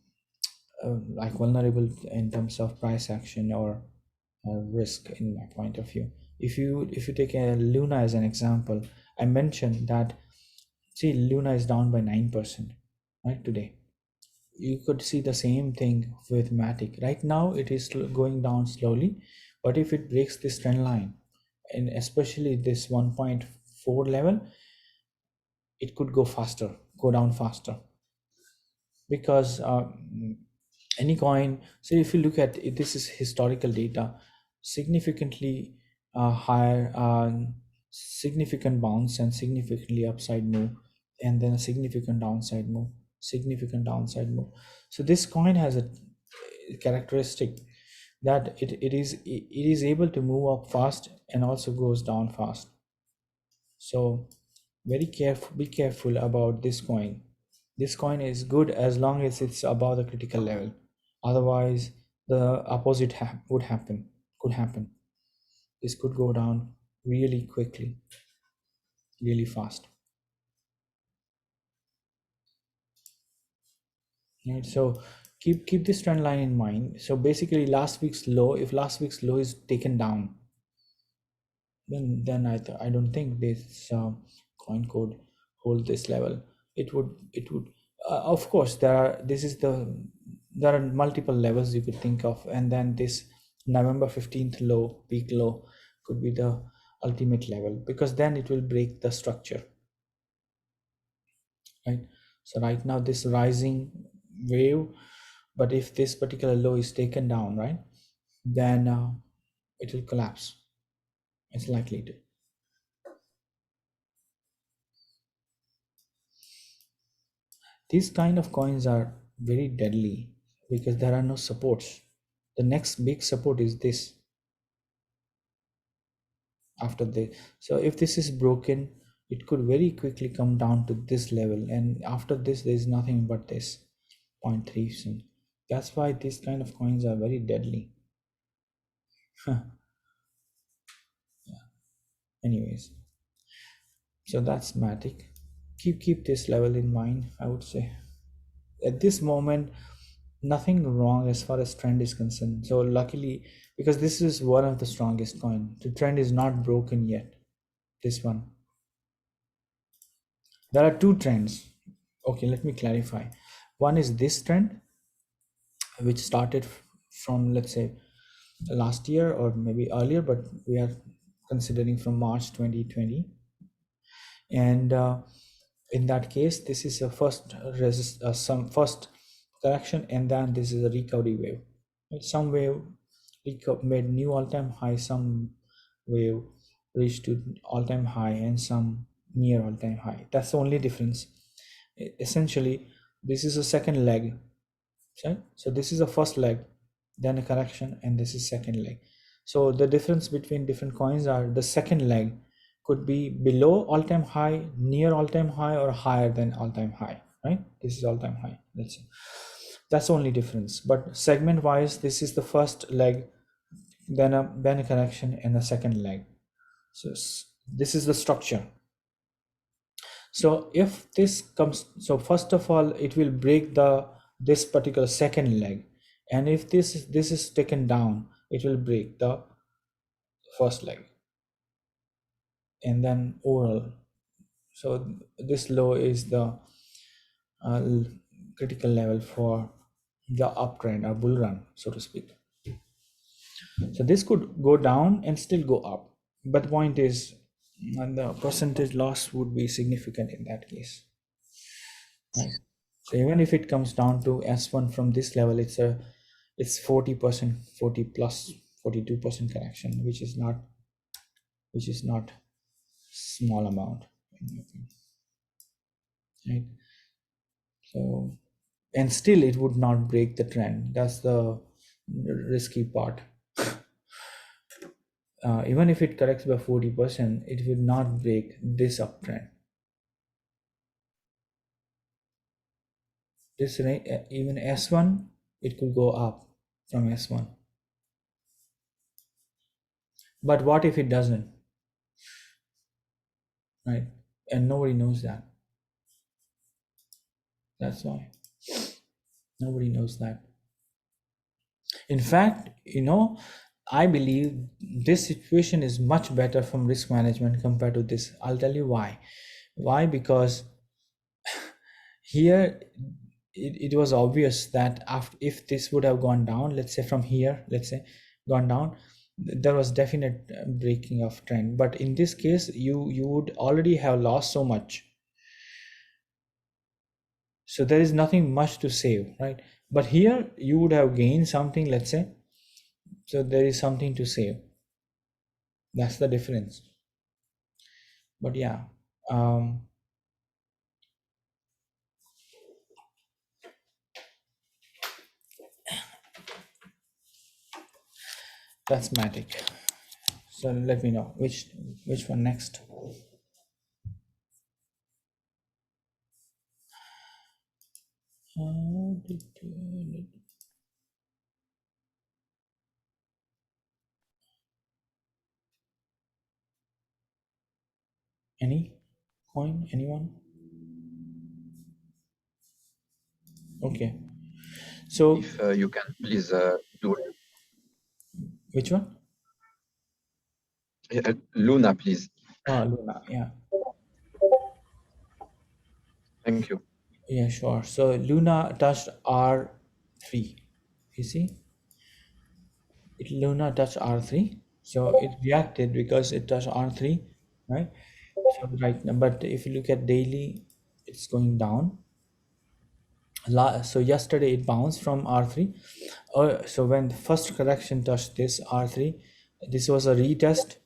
like vulnerable in terms of price action or risk, in my point of view. If you take a Luna as an example, I mentioned that, see, Luna is down by 9% right today. You could see the same thing with Matic. Right now it is going down slowly, but if it breaks this trend line, and especially this 1.4 level, it could go down faster, because any coin, so if you look at it, this is historical data, significantly higher, significant bounce and significantly upside move, and then a significant downside move. So this coin has a characteristic that it is able to move up fast and also goes down fast. So be careful about this coin. This coin is good as long as it's above the critical level. Otherwise, the opposite could happen. This could go down really quickly, really fast. Right? So keep this trend line in mind. So basically, last week's low, if last week's low is taken down, then I don't think this coin could hold this level. It would of course, there are multiple levels you could think of, and then this November 15th low, peak low, could be the ultimate level, because then it will break the structure, right? So right now this rising wave, but if this particular low is taken down, right, then it will collapse. It's likely to. These kind of coins are very deadly because there are no supports. The next big support is this after this. So if this is broken, it could very quickly come down to this level, and after this there is nothing but this 0.3 soon. That's why these kind of coins are very deadly. Anyways, so that's Matic. Keep this level in mind, I would say. At this moment, nothing wrong as far as trend is concerned. So luckily, because this is one of the strongest coin, the trend is not broken yet. This one, there are two trends. Okay, let me clarify. One is this trend, which started from, let's say, last year or maybe earlier, but we are considering from March 2020. And in that case, this is a some first correction, and then this is a recovery wave. Some wave made new all-time high, some wave reached to all-time high, and some near all-time high. That's the only difference. Essentially, this is a second leg, right? So this is a first leg, then a correction, and this is second leg. So the difference between different coins are the second leg could be below all-time high, near all-time high, or higher than all-time high, right? This is all-time high, let's say. That's the only difference. But segment wise, this is the first leg, then a correction, and a second leg. So this is the structure. So if this comes, so first of all, it will break this particular second leg, and if this is taken down, it will break the first leg, and then overall. So this low is the uh, critical level for the uptrend or bull run, so to speak. So this could go down and still go up, but the point is, the percentage loss would be significant in that case, right? So even if it comes down to S1 from this level, it's 40%, 40 plus 42% correction, which is not small amount, right? So, and still it would not break the trend. That's the risky part. even if it corrects by 40%, it will not break this uptrend. This even S1, it could go up from S1. But what if it doesn't? Right? And nobody knows that. That's why nobody knows that. In fact, I believe this situation is much better from risk management compared to this. I'll tell you why. Why? Because here it was obvious that if this would have gone down, let's say from here, let's say gone down, there was definite breaking of trend. But in this case, you would already have lost so much. So there is nothing much to save, right? But here you would have gained something, let's say. So there is something to save. That's the difference. But yeah, that's Matic. So let me know which one next. Any coin? Anyone? Okay. So If you can please do which one? Luna, please. Luna. Yeah. Thank you. Yeah, sure. So Luna touched R3. You see, Luna touched R3. So it reacted because it touched R3, right? So right now, but if you look at daily, it's going down. So yesterday it bounced from R3. So when the first correction touched this R3, this was a retest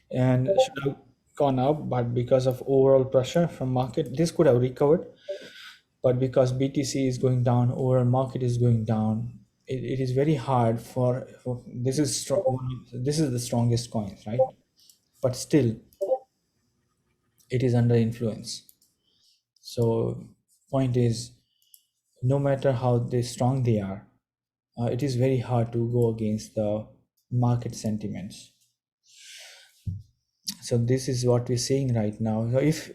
and it should have gone up, but because of overall pressure from market, this could have recovered. But because BTC is going down, overall market is going down, it is very hard for this is strong. This is the strongest coin, right? But still, it is under influence. So point is, no matter how strong they are, it is very hard to go against the market sentiments. So this is what we're seeing right now. So if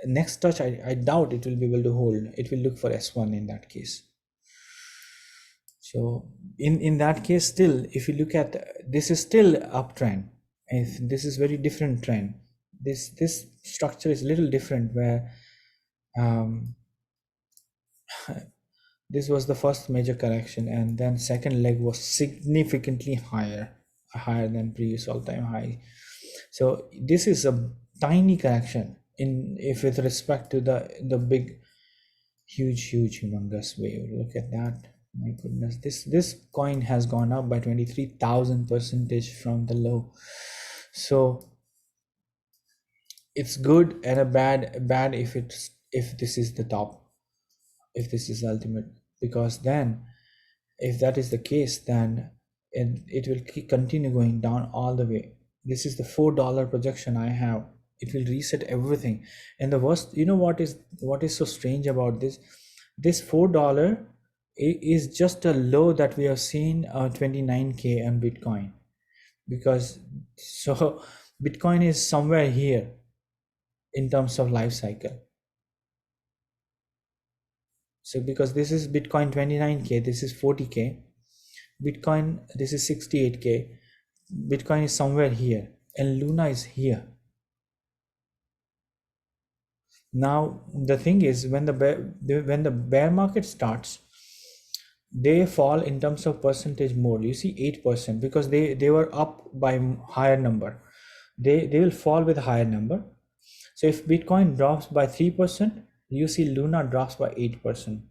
next touch, I doubt it will be able to hold. It will look for S1 in that case. So in that case, still, if you look at this, is still uptrend. If this is very different trend. This structure is a little different, where this was the first major correction, and then second leg was significantly higher than previous all-time high. So this is a tiny correction if with respect to the big, huge, humongous wave. Look at that. My goodness, this coin has gone up by 23,000% from the low. So it's good and a bad if this is the top, if this is ultimate, because then if that is the case, then it will continue going down all the way. This is the $4 projection I have. It will reset everything. And the worst, what is so strange about this $4 is just a low that we have seen 29K on Bitcoin, because so Bitcoin is somewhere here in terms of life cycle. So because this is Bitcoin 29K, this is 40K, Bitcoin, this is 68K, Bitcoin is somewhere here, and Luna is here. Now the thing is, when the bear market starts, they fall in terms of percentage more. You see 8%, because they were up by higher number. They will fall with a higher number. So if Bitcoin drops by 3%, you see Luna drops by 8%.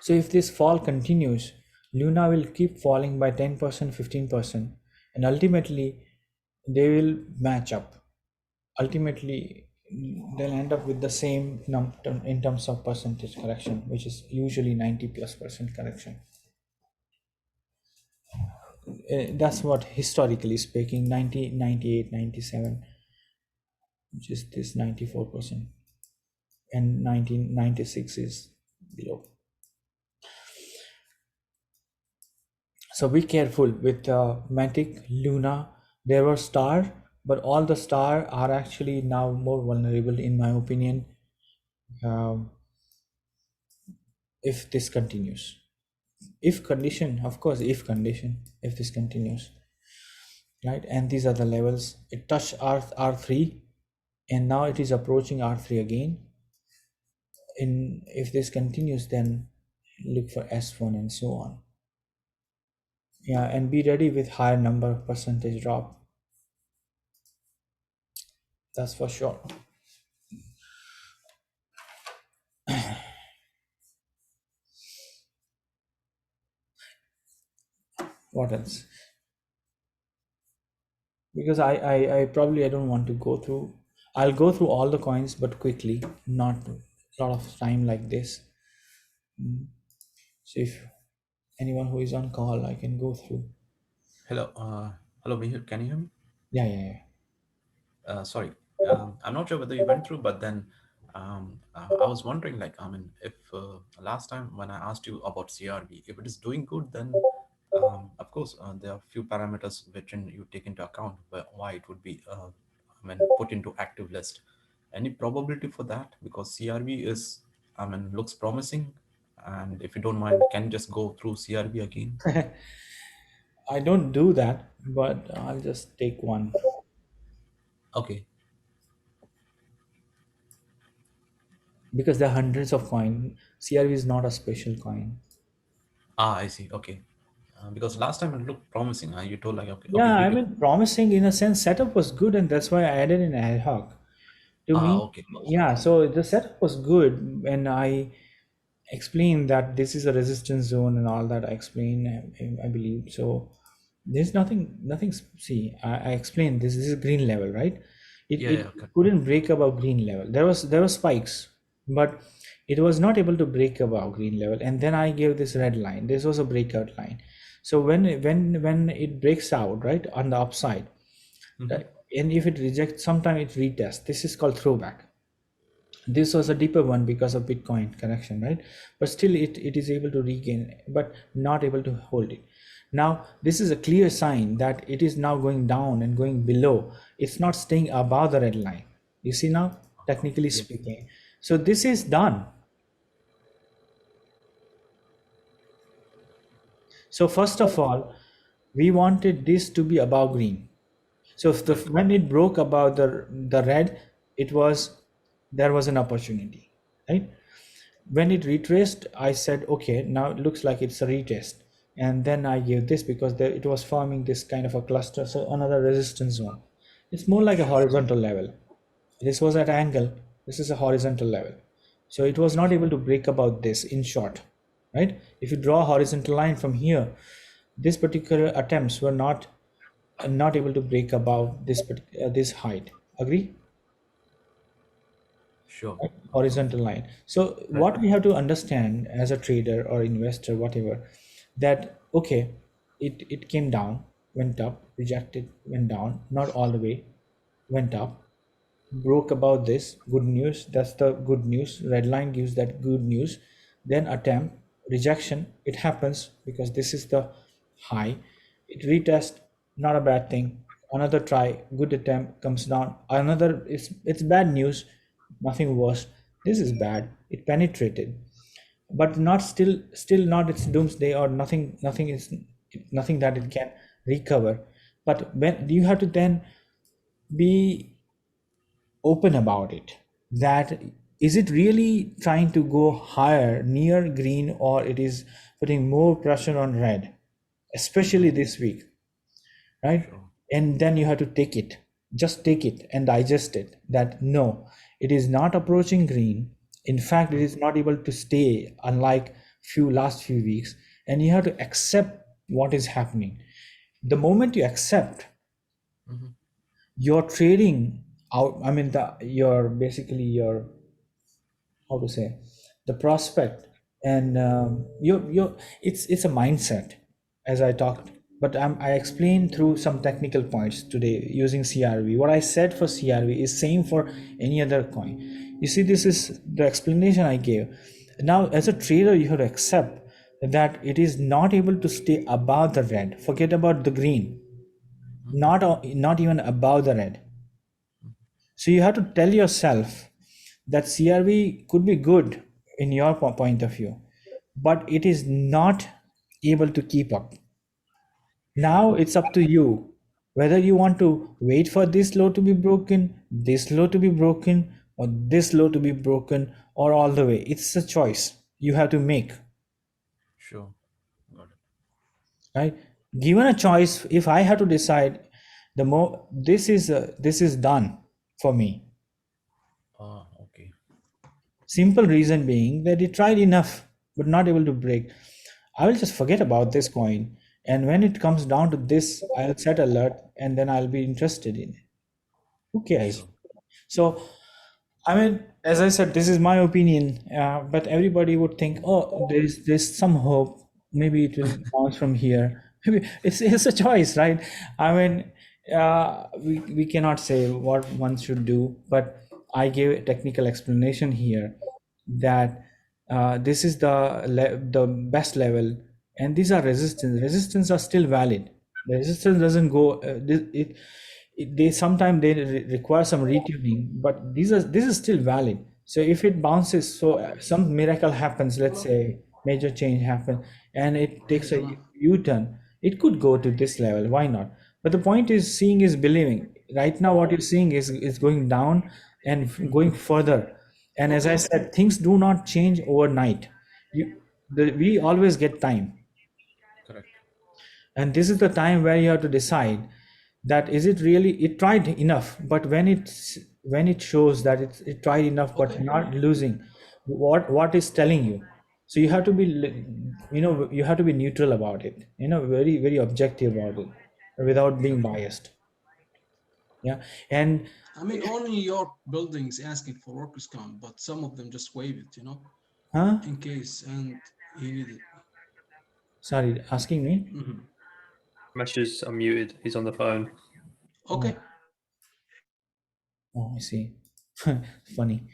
So if this fall continues, Luna will keep falling by 10%, 15%, and ultimately they will match up. Ultimately, they'll end up with the same number in terms of percentage correction, which is usually 90+% correction. That's what historically speaking, 90, 98, 97, which is this 94%, and 1996 is below. So be careful with Matic, Luna. There were star, but all the star are actually now more vulnerable, in my opinion, um, if this continues. If condition, of course, if condition, if this continues, right? And these are the levels. It touched R3, and now it is approaching R3 again. In if this continues, then look for S1 and so on. Yeah, and be ready with higher number percentage drop. That's for sure. What else? Because I probably I don't want to go through. I'll go through all the coins, but quickly, not a lot of time like this. So if anyone who is on call, I can go through. Hello, hello, Mihir. Can you hear me? Yeah. Sorry, I'm not sure whether you went through, but then I was wondering, like, I mean, if last time when I asked you about CRB, if it is doing good, then of course there are few parameters which you take into account why it would be, I mean, put into active list. Any probability for that? Because CRB is, I mean, looks promising. And if you don't mind, can you just go through CRB again? I don't do that, but I'll just take one. Okay. Because there are hundreds of coin. CRV is not a special coin. I see. Okay. Because last time it looked promising. You told like, okay, Yeah, I keep it. mean, promising in a sense, setup was good, and that's why I added in ad hoc. To me, Okay. yeah, so the setup was good, and I explained that this is a resistance zone and all that. I explained, I believe. So there's nothing. See, I explained this is green level, right? It Okay. couldn't break above green level. There were spikes, but it was not able to break above green level. And then I gave this red line. This was a breakout line. So when it breaks out, right, on the upside, Mhm. right, and if it rejects, sometime it retests. This is called throwback. This was a deeper one because of Bitcoin connection, right? But still it is able to regain, but not able to hold it. Now this is a clear sign that it is now going down and going below. It's not staying above the red line. You see now, technically Yes. speaking. So this is done. So first of all, we wanted this to be above green. So if when it broke above the red, it was there was an opportunity, right? When it retraced, I said, okay, now it looks like it's a retest. And then I gave this because it was forming this kind of a cluster. So another resistance zone. It's more like a horizontal level. This was at angle. This is a horizontal level. So it was not able to break about this in short, right? If you draw a horizontal line from here, this particular attempts were not able to break above this height. Agree? Sure. Horizontal line. So Right. what we have to understand as a trader or investor, whatever, that okay, it came down, went up, rejected, went down, not all the way, went up, broke about this, good news. That's the good news. Red line gives that good news. Then attempt, rejection. It happens because this is the high. It retest, not a bad thing. Another try, good attempt, comes down. Another, it's bad news, nothing worse. This is bad. It penetrated, but not still not its doomsday or nothing that it can recover. But when you have to then be open about it, that is it really trying to go higher near green, or it is putting more pressure on red, especially this week, right? Sure. And then you have to just take it and digest it, that no, it is not approaching green. In fact, it is not able to stay, unlike last few weeks. And you have to accept what is happening. The moment you accept, Mhm. you're trading out. I mean, your basically your, how to say, the prospect, and it's a mindset, as I talked but I explained through some technical points today using CRV. What I said for CRV is same for any other coin. You see, this is the explanation I gave. Now, as a trader, you have to accept that it is not able to stay above the red. Forget about the green, not even above the red. So you have to tell yourself that CRV could be good in your point of view, but it is not able to keep up. Now it's up to you whether you want to wait for this low to be broken, this low to be broken, or this low to be broken, or all the way. It's a choice you have to make, Sure. Got it. right? Given a choice, if I have to decide, the more this is done for me. Okay. Simple reason being that it tried enough but not able to break. I will just forget about this coin, and when it comes down to this, I'll set alert and then I'll be interested in it. Who cares? Sure. So, I mean, as I said, this is my opinion, but everybody would think, oh, there's some hope. Maybe it will bounce from here. Maybe it's a choice, right? I mean, we cannot say what one should do, but I gave a technical explanation here that this is the best level, and these are resistance. Resistance are still valid. The resistance doesn't go. They sometimes they require some retuning, but this is still valid. So if it bounces, so some miracle happens, let's say major change happen, and it takes a U-turn, it could go to this level. Why not? But the point is, seeing is believing. Right now, what you're seeing is going down and going further. And as I said, things do not change overnight. We always get time, Correct. and this is the time where you have to decide that is it really it tried enough. But when it shows that it tried enough but not losing, what is telling you? So you have to be you have to be neutral about it, very very objective about it without being biased. Yeah. And I mean, only New York buildings asking for workers' comp, but some of them just waive it, huh in case and he need it. sorry, asking me. Ramesh is unmuted. He's on the phone. Okay. Oh, I see. Funny.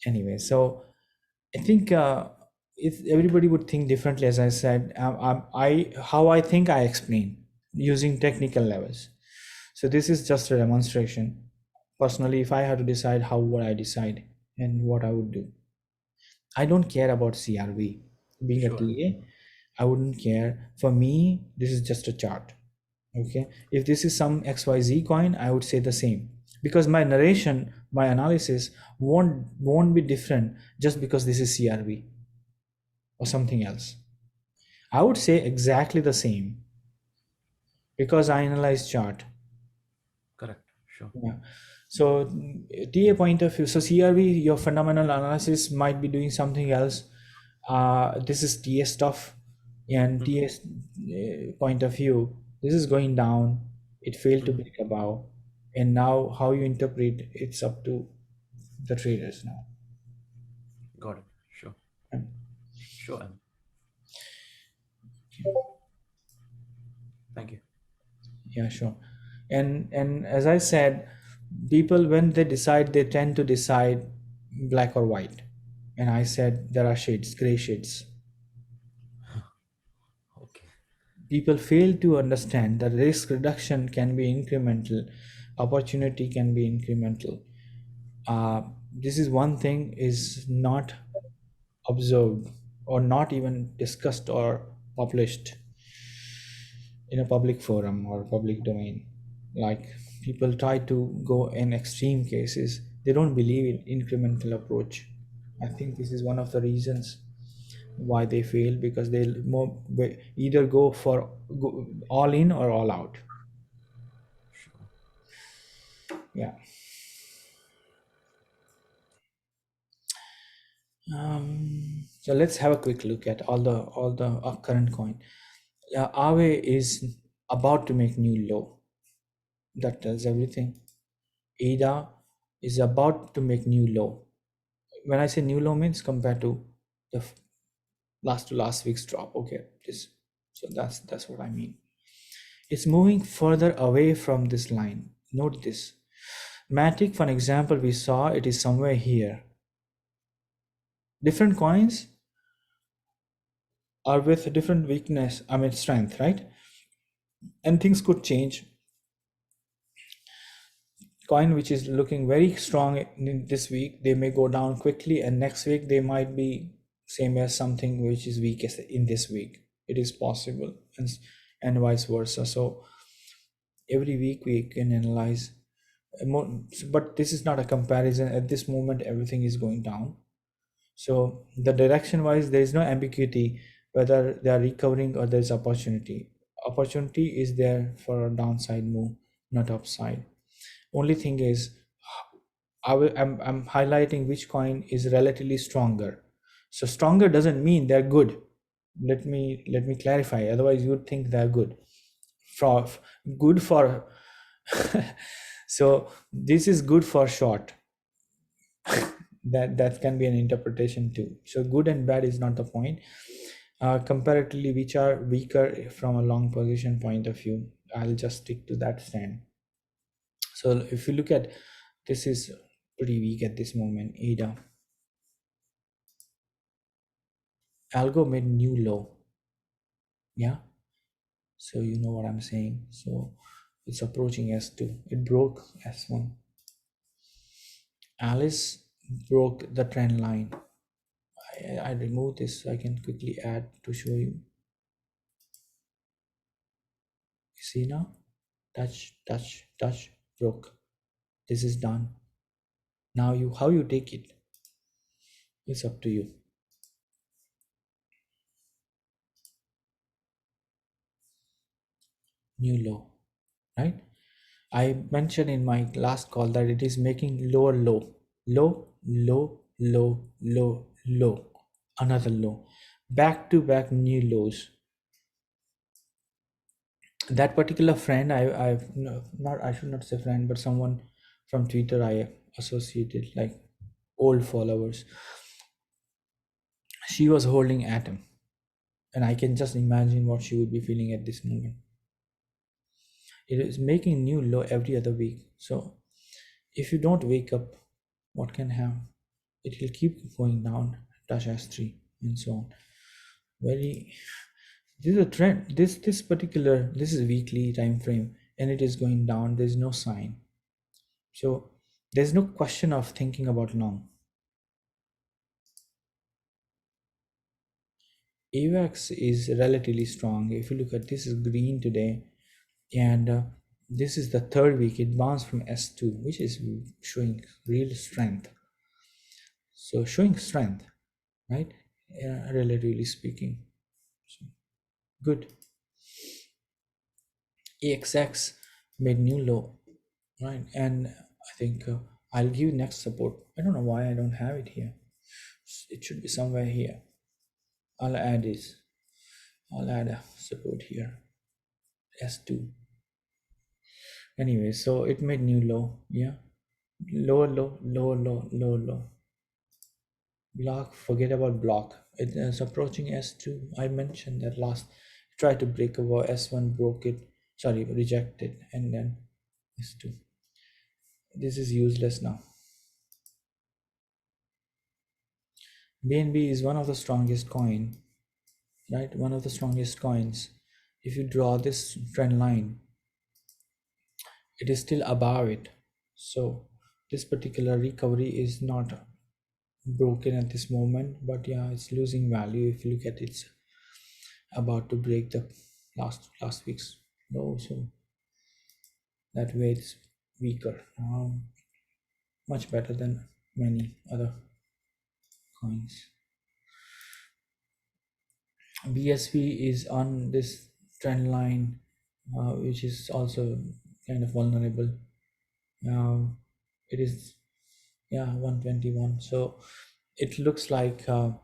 Anyway, so I think if everybody would think differently, as I said, how I think I explain using technical levels. So this is just a demonstration. Personally, if I had to decide, how would I decide and what I would do? I don't care about CRV. Being a Sure. TA, I wouldn't care. For me, this is just a chart. Okay. If this is some XYZ coin, I would say the same, because my narration, my analysis won't be different just because this is CRV or something else. I would say exactly the same because I analyze chart. Correct. Sure. Yeah. So TA point of view, so CRV, your fundamental analysis might be doing something else. This is TA stuff, and TA's point of view, this is going down. It failed to break above, and now how you interpret it's up to the traders now. Got it. Sure. Yeah. Sure. Em. Thank you. Yeah, sure. And as I said, people when they decide, they tend to decide black or white, and I said there are shades, gray shades. Okay. People fail to understand that risk reduction can be incremental, opportunity can be incremental. This is one thing is not observed or not even discussed or published in a public forum or public domain. Like people try to go in extreme cases, they don't believe in incremental approach. I think this is one of the reasons why they fail, because they'll either go all in or all out. Sure. Yeah. So let's have a quick look at all the current coin. Aave is about to make new low. That tells everything. ADA is about to make new low. When I say new low, means compared to the last week's drop. Okay, this So that's what I mean. It's moving further away from this line. Note this. Matic, for example, we saw it is somewhere here. Different coins are with different weakness, I mean strength, right? And things could change. Coin which is looking very strong in this week, they may go down quickly, and next week they might be same as something which is weak as in this week. It is possible, and vice versa. So every week we can analyze more, but this is not a comparison. At this moment everything is going down, so the direction wise there is no ambiguity whether they are recovering or there's opportunity. Opportunity is there for a downside move, not upside. Only thing is I'm highlighting which coin is relatively stronger. So stronger doesn't mean they're good. Let me clarify, otherwise you would think they're good for so this is good for short. that can be an interpretation too. So good and bad is not the point. Comparatively, which are weaker from a long position point of view, I'll just stick to that stand. So if you look at, this is pretty weak at this moment. ADA algo made new low. Yeah, so you know what I'm saying. So it's approaching S2. It broke S1. Alice broke the trend line. I removed this so I can quickly add to show you. See now? Touch, broke. This is done. Now how you take it, it's up to you. New low, right? I mentioned in my last call that it is making lower low, another low, back to back new lows. That particular friend, I should not say friend, but someone from Twitter I associated, like old followers. She was holding Atom, and I can just imagine what she would be feeling at this moment. It is making new low every other week. So if you don't wake up, what can happen? It will keep going down, touch S3 and so on. This is a trend. This is weekly time frame, and it is going down. There's no sign. So there's no question of thinking about long. AVAX is relatively strong. If you look at this, is green today, and this is the third week. It bounced from S2, which is showing real strength. So showing strength, right? Relatively speaking. So, good. AXX made new low, right? And I think I'll give next support. I don't know why I don't have it here. It should be somewhere here. I'll add this. I'll add a support here. S2. Anyway, so it made new low. Yeah. Lower low. Block, forget about block. It is approaching S2. I mentioned that last. Tried to break over S1, broke it. Sorry, rejected, and then S2. This is useless now. BNB is one of the strongest coin, right? One of the strongest coins. If you draw this trend line, it is still above it. So this particular recovery is not broken at this moment, but yeah, it's losing value. If you look at it, it's about to break the last week's low, so that way it's weaker. Much better than many other coins. BSV is on this trend line, which is also kind of vulnerable. It is 121. So it looks like that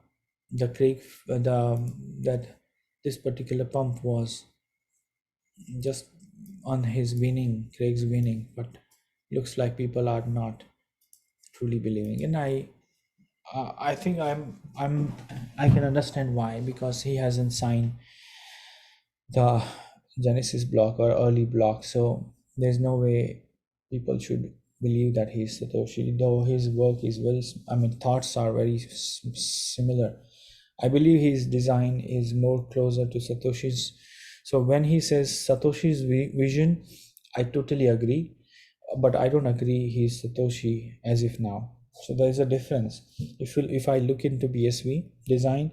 this particular pump was just on his winning, Craig's winning, but looks like people are not truly believing. And I think I can understand why, because he hasn't signed the Genesis block or early block. So there's no way people should believe that he's Satoshi, though his work is very, I mean, thoughts are very similar. I believe his design is more closer to Satoshi's. So when he says Satoshi's vision, I totally agree, but I don't agree he's Satoshi as if now. So there is a difference. If I look into BSV design,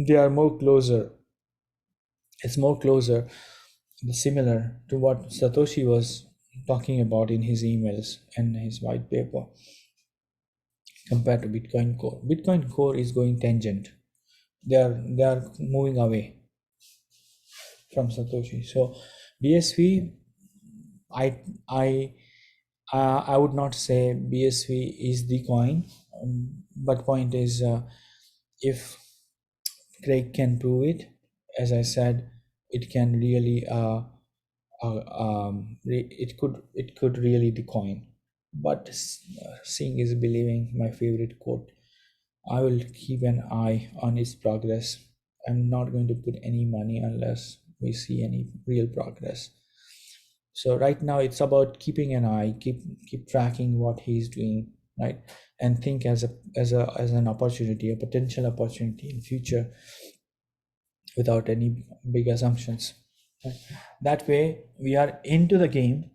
they are more closer. It's more closer, similar to what Satoshi was talking about in his emails and his white paper compared to Bitcoin Core. Bitcoin Core is going tangent. They are moving away from Satoshi. So BSV, I would not say BSV is the coin, but point is, if Craig can prove it, as I said, it can really it could really the coin. But seeing is believing, my favorite quote. I will keep an eye on its progress. I'm not going to put any money unless we see any real progress. So right now it's about keeping an eye, keep tracking what he's doing, right? And think as an opportunity, a potential opportunity in future, without any big assumptions. Right? That way we are into the game,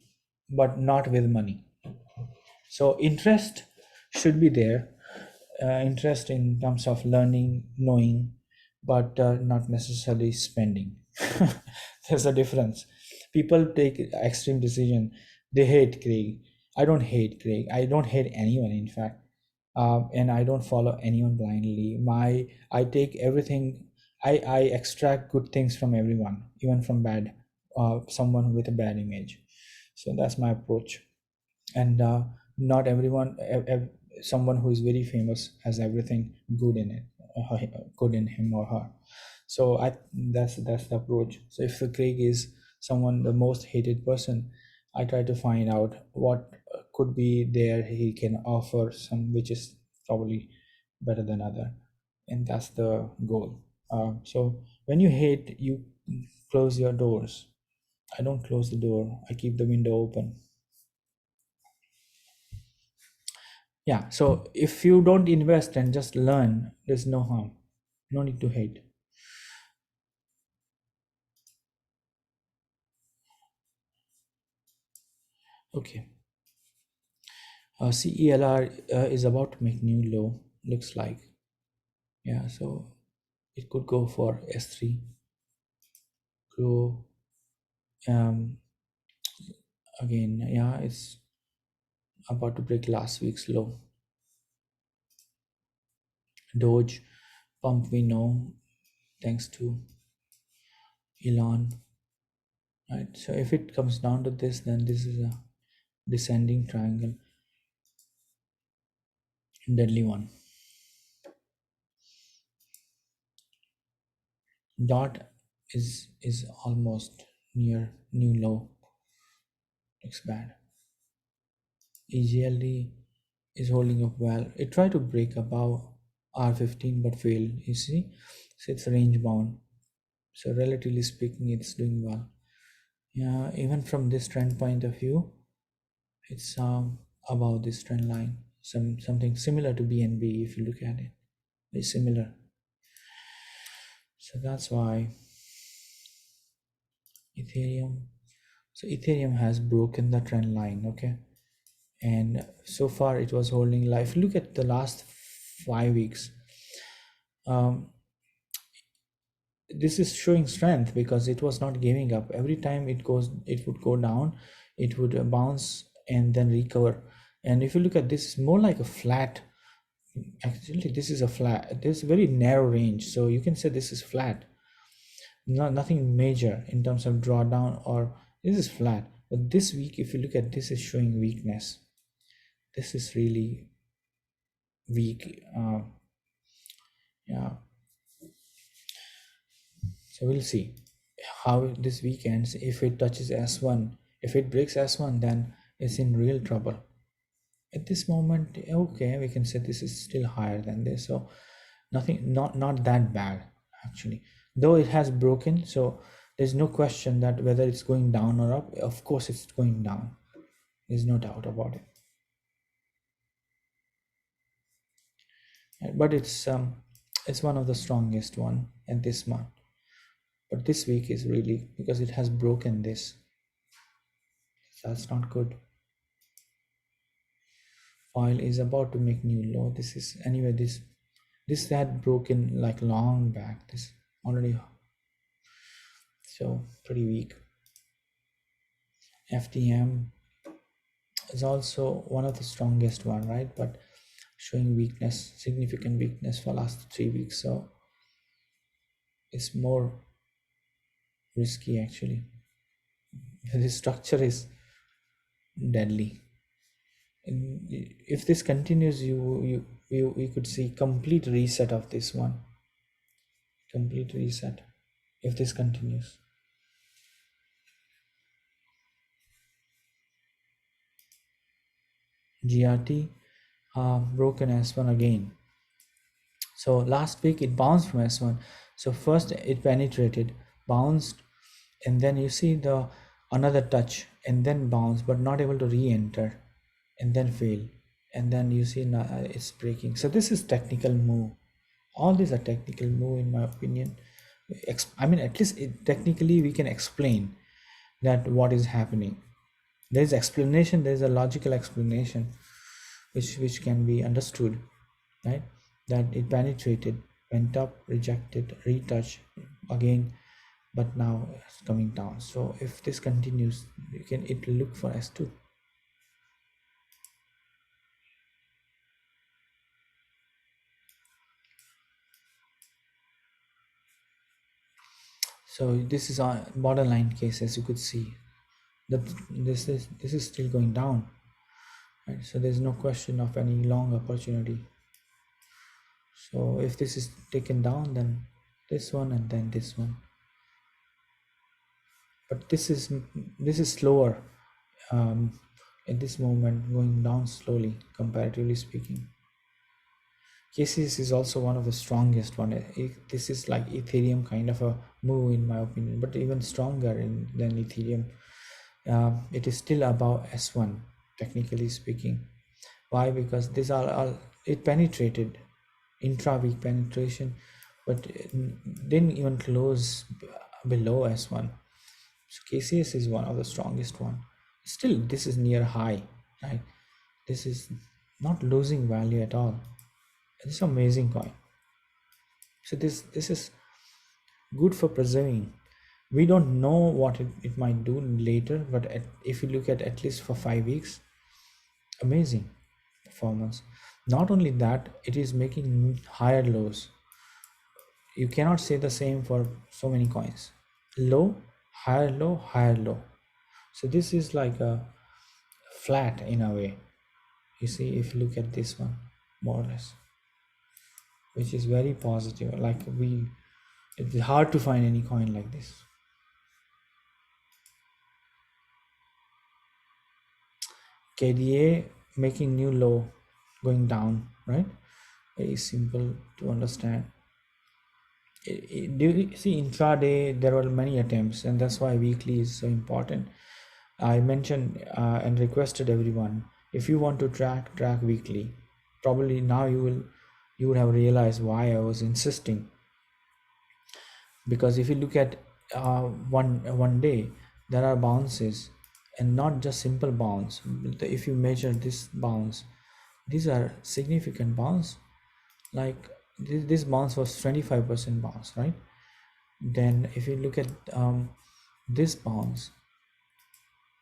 but not with money. So interest should be there, interest in terms of learning, knowing, but not necessarily spending. There's a difference. People take extreme decision. They hate Craig. I don't hate Craig. I don't hate anyone, in fact. And I don't follow anyone blindly. I take everything. I extract good things from everyone, even from bad, someone with a bad image. So that's my approach. And not everyone, someone who is very famous has everything good in it, good in him or her. So that's the approach. So if the Craig is someone, the most hated person, I try to find out what could be there he can offer some, which is probably better than other, and that's the goal. So when you hate, you close your doors. I don't close the door, I keep the window open. Yeah, so if you don't invest and just learn, there's no harm. No need to hate. Okay. CELR is about to make new low, looks like. Yeah, so it could go for S3. Grow. Again, yeah, it's about to break last week's low. Doge pump, we know, thanks to Elon. Right, so if it comes down to this, then this is a descending triangle, deadly one. Dot is almost near new low. Looks bad. EGLD is holding up well. It tried to break above R15 but failed. You see, so it's range bound. So relatively speaking, it's doing well. Yeah, even from this trend point of view, it's above this trend line. Something similar to BNB if you look at it. It's similar. So that's why Ethereum. So Ethereum has broken the trend line, okay? And so far it was holding life. Look at the last 5 weeks. This is showing strength because it was not giving up. Every time it would go down, it would bounce and then recover. And if you look at this, it's more like a flat. Actually, this is a flat. There's a very narrow range, so you can say this is flat. Nothing major in terms of drawdown, or this is flat. But this week, if you look at this, is showing weakness. This is really weak. Yeah. So we'll see how this week ends. If it touches S1, if it breaks S1, then it's in real trouble. At this moment, okay, we can say this is still higher than this. So nothing, not that bad actually. Though it has broken, so There's no question that whether it's going down or up. Of course it's going down, there's no doubt about it. But it's one of the strongest one in this month. But this week is really because it has broken this. That's not good. File is about to make new low. This is anyway, this had broken like long back, this already, so pretty weak. FTM is also one of the strongest one, right? But showing weakness, significant weakness for last 3 weeks, so it's more risky actually. This structure is deadly. And if this continues, you could see complete reset of this one. Complete reset if this continues. GRT broken S1 again. So last week it bounced from S1. So first it penetrated, bounced, and then you see the another touch and then bounce, but not able to re-enter, and then fail, and then you see now it's breaking. So this is technical move. All these are technical move in my opinion. I mean, at least technically we can explain that what is happening. There's explanation, there's a logical explanation which can be understood, right? That it penetrated, went up, rejected, retouched again, but now it's coming down. So if this continues, it will look for S2. So this is a borderline case, as you could see. That this is still going down, right? So there's no question of any long opportunity. So if this is taken down, then this one and then this one. But this is slower at this moment, going down slowly comparatively speaking. KCS is also one of the strongest one. This is like Ethereum kind of a move in my opinion, but even stronger than Ethereum. It is still above S1 technically speaking. Why? Because these are all, it penetrated, intra-week penetration, but it didn't even close below S1. So KCS is one of the strongest one. Still, this is near high, right? This is not losing value at all. It's an amazing coin. So this is good for preserving. We don't know what it might do later, but if you look at least for 5 weeks, amazing performance. Not only that, it is making higher lows. You cannot say the same for so many coins. Low, higher low, higher low. So this is like a flat in a way. You see, if you look at this one, more or less, which is very positive. Like it's hard to find any coin like this. KDA making new low, going down, right? Very simple to understand. Do you see intraday there were many attempts, and that's why weekly is so important. I mentioned and requested everyone, if you want to track weekly, probably now you would have realized why I was insisting. Because if you look at one day, there are bounces, and not just simple bounce. If you measure this bounce, these are significant bounce. Like this bounce was 25% bounce, right? Then if you look at this bounce,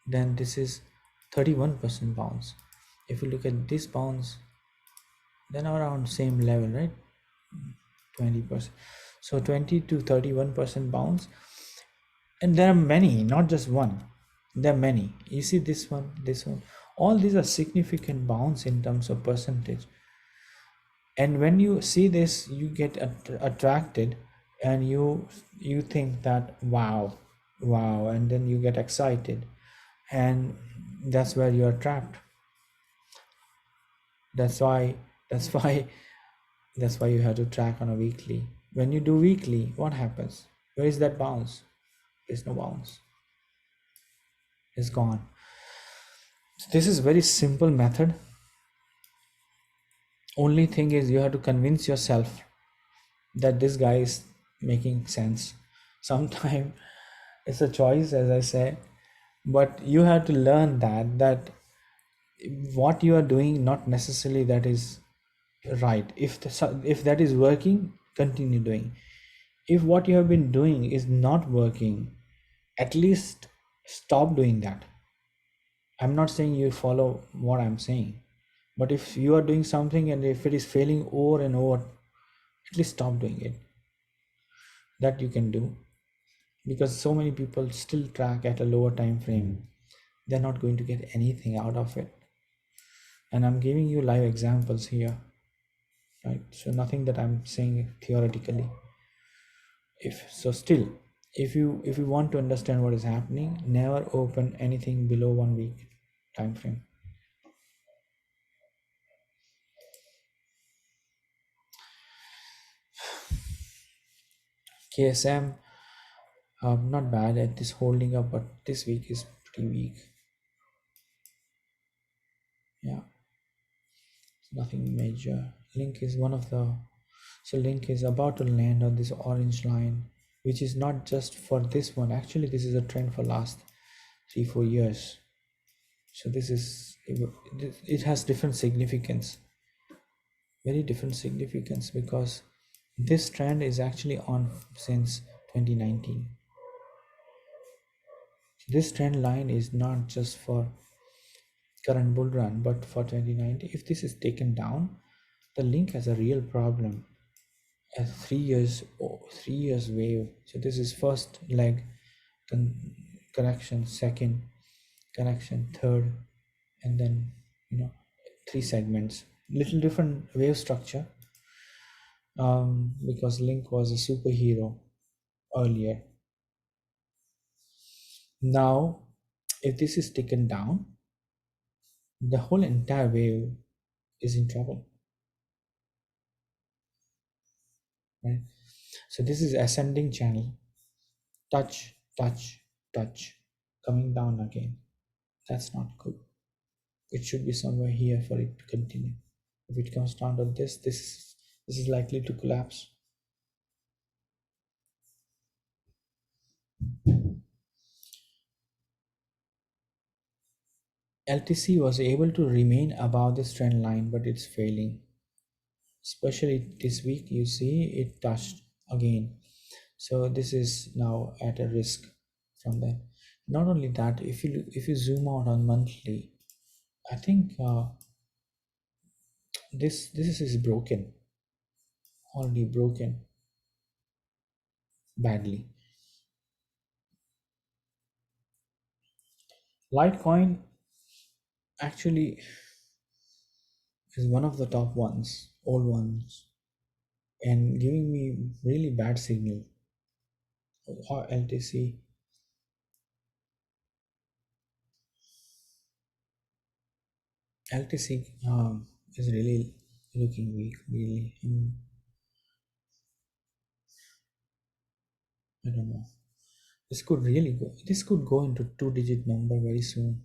then this is 31% bounce. If you look at this bounce, then around same level, right? 20%. So 20 to 31% bounce. And there are many, not just one. There are many. You see this one, all these are significant bounce in terms of percentage. And when you see this, you get attracted, and you think that wow, and then you get excited, and that's where you are trapped. That's why you have to track on a weekly. When you do weekly, what happens? Where is that bounce? There's no bounce. It's gone. This is very simple method. Only thing is you have to convince yourself that this guy is making sense. Sometimes it's a choice, as I say, but you have to learn that what you are doing not necessarily that is right. If that is working, continue doing. If what you have been doing is not working, at least stop doing that. I'm not saying you follow what I'm saying, but if you are doing something and if it is failing over and over, at least stop doing it. That you can do, because so many people still track at a lower time frame. They're not going to get anything out of it. And I'm giving you live examples here, right? So nothing that I'm saying theoretically. Still, if you want to understand what is happening, never open anything below 1 week time frame. KSM, not bad at this holding up, but this week is pretty weak. Yeah, nothing major. Link is one of the, so Link is about to land on this orange line, which is not just for this one. Actually, this is a trend for last 3-4 years. So this is, it has different significance, very different significance, because this trend is actually on since 2019. This trend line is not just for current bull run, but for 2019. If this is taken down, the Link has a real problem. A 3 years wave. So this is first leg correction, second correction, third, and then 3 segments. Little different wave structure, because Link was a superhero earlier. Now, if this is taken down, the whole entire wave is in trouble, right? So this is ascending channel, touch, touch, touch, coming down again. That's not good. It should be somewhere here for it to continue. If it comes down to this is likely to collapse. LTC was able to remain above this trend line, but it's failing. Especially this week, you see it touched again. So this is now at a risk from that. Not only that, if you zoom out on monthly, I think this is broken, already broken badly. Litecoin actually is one of the top ones, old ones, and giving me really bad signal. Or LTC. LTC is really looking weak, really. I don't know. This could really go. This could go into 2-digit number very soon.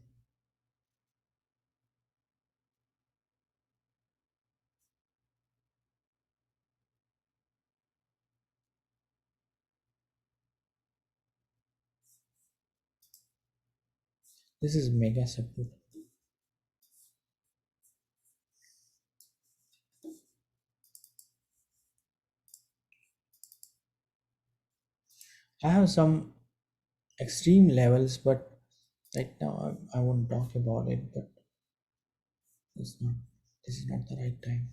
This is mega support. I have some extreme levels, but right now I won't talk about it. But it's not. This is not the right time.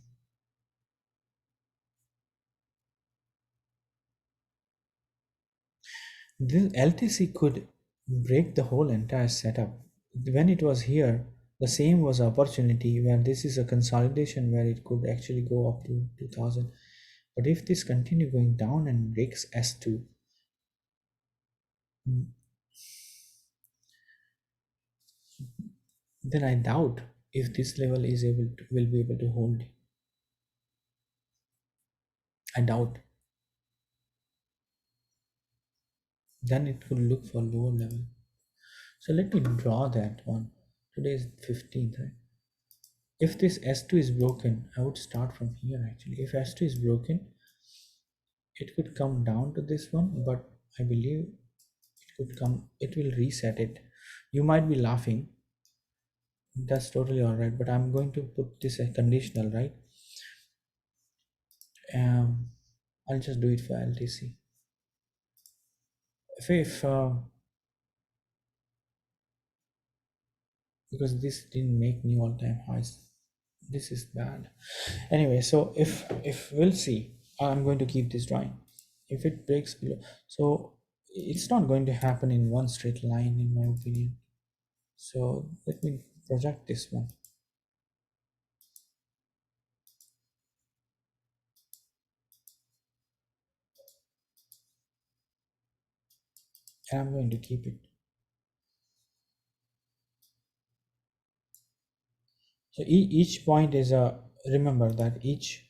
This LTC could break the whole entire setup. When it was here, the same was opportunity, where this is a consolidation where it could actually go up to 2000. But if this continue going down and breaks S2, then I doubt if this level will be able to hold. I doubt. then it could look for lower level. So let me draw that one. Today is 15th, right? If this S2 is broken, I would start from here actually. If S2 is broken, it could come down to this one, but I believe it will reset it. You might be laughing. That's totally all right, but I'm going to put this as conditional, right? I'll just do it for LTC. If because this didn't make new all-time highs, this is bad. Anyway, so if we'll see, I'm going to keep this drawing. If it breaks below, so it's not going to happen in one straight line, in my opinion. So let me project this one. And I'm going to keep it. So each point is a, remember that each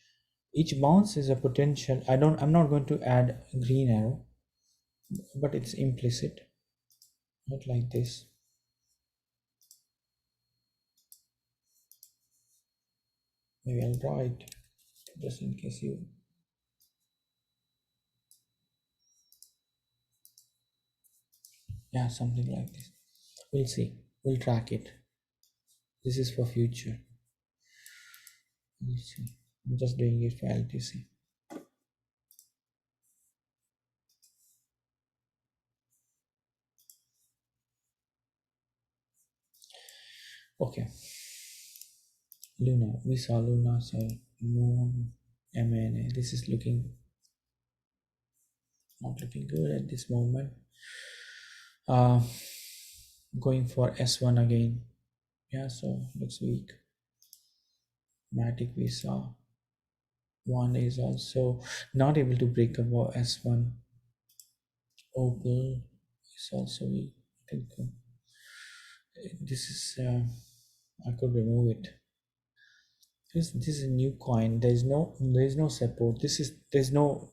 bounce is a potential. I'm not going to add green arrow, but it's implicit, not like this. Maybe I'll draw it just in case you. Yeah, something like this. We'll see. We'll track it. This is for future. We'll see. I'm just doing it for LTC. Okay. Luna. We saw Luna, so Moon, MNA. This is not looking good at this moment. Going for S1 again. Yeah, so looks weak. Matic we saw. One is also not able to break above S1. Opal is also weak. I think this is I could remove it. This is a new coin. There is no support. There's no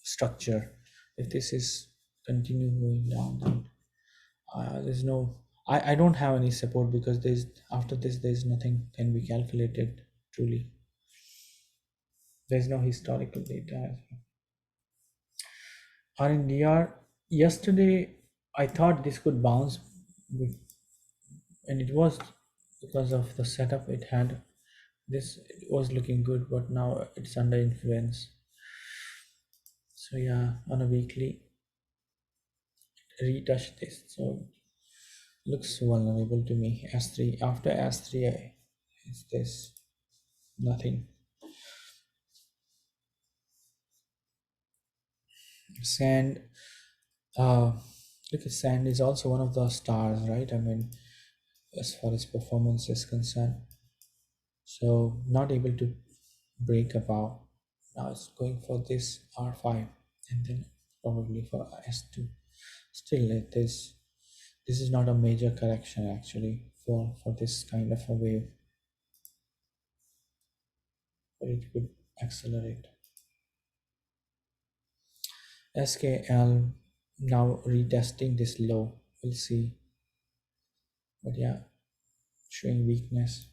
structure. If this is continue going down, then there's no. I don't have any support because after this there's nothing can be calculated truly. There's no historical data. RNDR yesterday I thought this could bounce, and it was because of the setup it had. This was looking good, but now it's under influence. So yeah, on a weekly, retouch this. So looks vulnerable to me. S3 after S3, is this nothing. Sand, look at Sand is also one of the stars, right? I mean, as far as performance is concerned. So not able to break above. Now it's going for this R5 and then probably for S2. Still, this is not a major correction actually for this kind of a wave, but it could accelerate. SKL now retesting this low. We'll see. But yeah, showing weakness.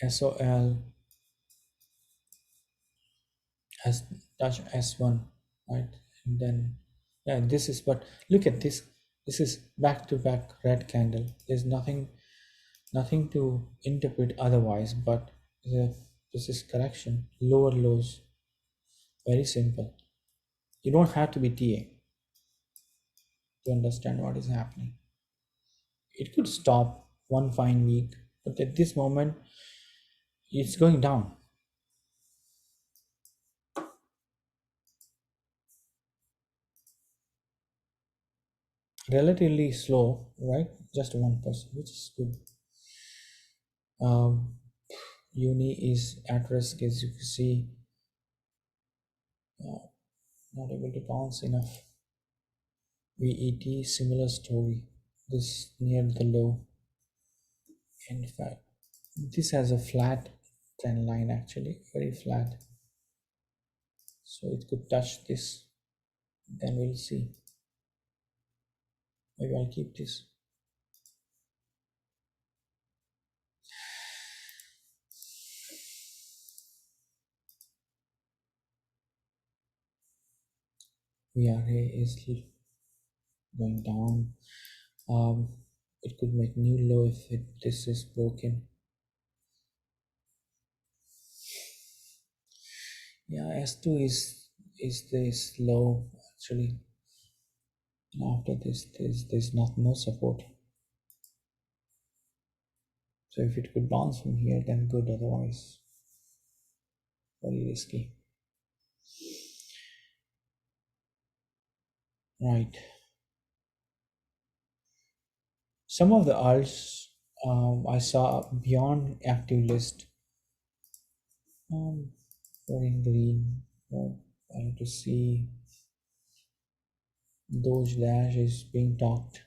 SOL has touched S1, right? And then yeah, this is, but look at this. This is back-to-back red candle. There's nothing to interpret otherwise, but this is correction, lower lows. Very simple. You don't have to be TA to understand what is happening. It could stop one fine week, but at this moment it's going down. Relatively slow, right? Just 1%, which is good. Uni is at risk, as you can see. Not able to bounce enough. VET, similar story. This near the low. In fact, this has a flat trend line actually, very flat. So it could touch this Then we'll see. Maybe I'll keep this. VRA is going down. It could make new low if this is broken. Yeah, S2 is this low actually. And after this, there's no support. So if it could bounce from here, then good. Otherwise, very risky. Right. Some of the alts I saw beyond active list. We're in green. I need to see. Doge Dash is being talked.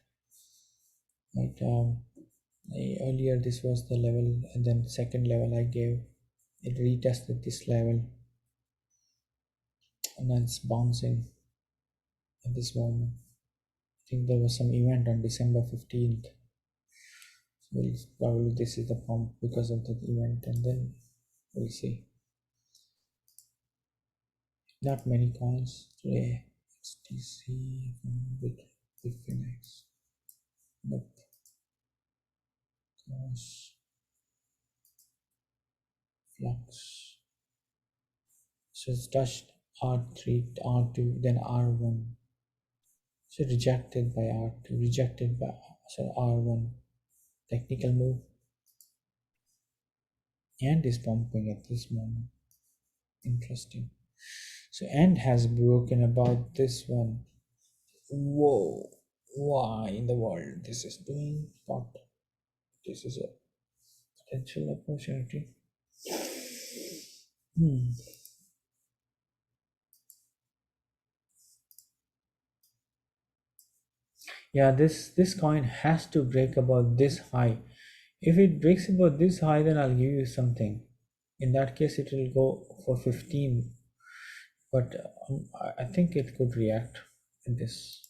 Right. Earlier this was the level, and then second level I gave. It retested this level, and then it's bouncing at this moment. I think there was some event on December 15th. So probably this is the pump because of that event, and then we'll see. Not many coins today. XTC, Bitfinex. Nope. Cross. Flux. So it's touched R3, R2, then R1. So rejected by R2, rejected by R1. Technical move. And is pumping at this moment. Interesting. So and has broken about this one. Whoa, why in the world this is doing what? This is a potential opportunity. Yeah, this coin has to break about this high. If it breaks about this high, then I'll give you something. In that case, it will go for 15. But I think it could react in this.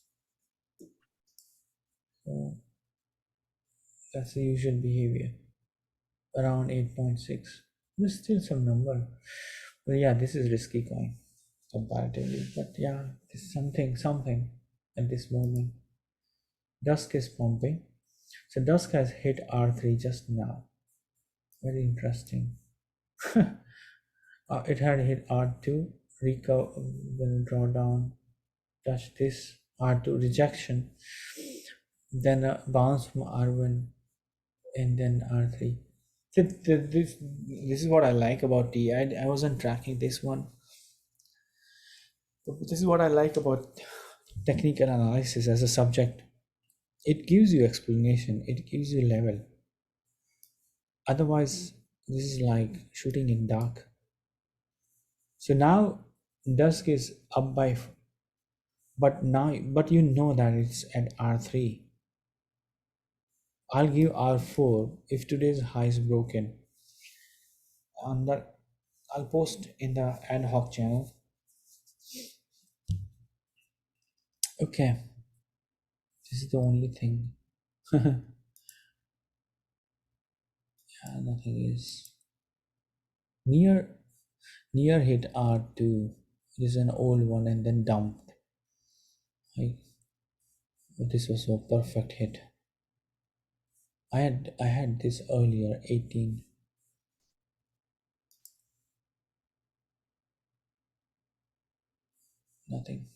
So that's the usual behavior. Around 8.6. There's still some number. But yeah, this is risky coin comparatively. But yeah, it's something at this moment. Dusk is pumping. So Dusk has hit R3 just now. Very interesting. It had hit R2, recover, then draw down, touch this, R2 rejection, then a bounce from R1, and then R3. So this is what I like about T. I wasn't tracking this one. But this is what I like about technical analysis as a subject. It gives you explanation, it gives you level. Otherwise, this is like shooting in dark. So now Dusk is up by, but you know that it's at R3. I'll give R4 if today's high is broken. On that, I'll post in the ad hoc channel. Okay, this is the only thing. Yeah, nothing is near hit R2. This is an old one and then dumped. This was a perfect hit. I had this earlier, 18. Nothing.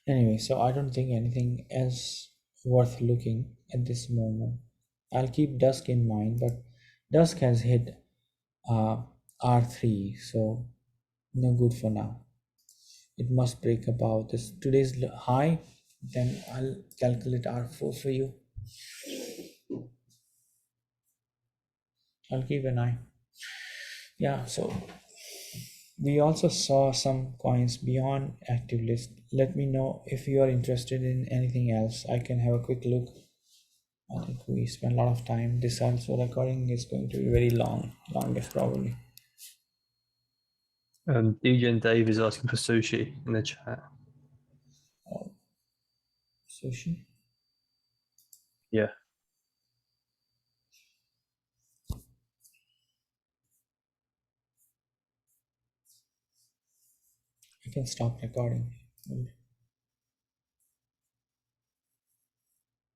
Anyway, so I don't think anything else worth looking at this moment. I'll keep Dusk in mind, but Dusk has hit R3, so no good for now. It must break above this today's high, then I'll calculate R4 for you. I'll keep an eye. Yeah, so we also saw some coins beyond active list. Let me know if you are interested in anything else. I can have a quick look. I think we spent a lot of time. This also recording is going to be very longest probably. DJ and Dave is asking for sushi in the chat. Sushi. Yeah. You can stop recording.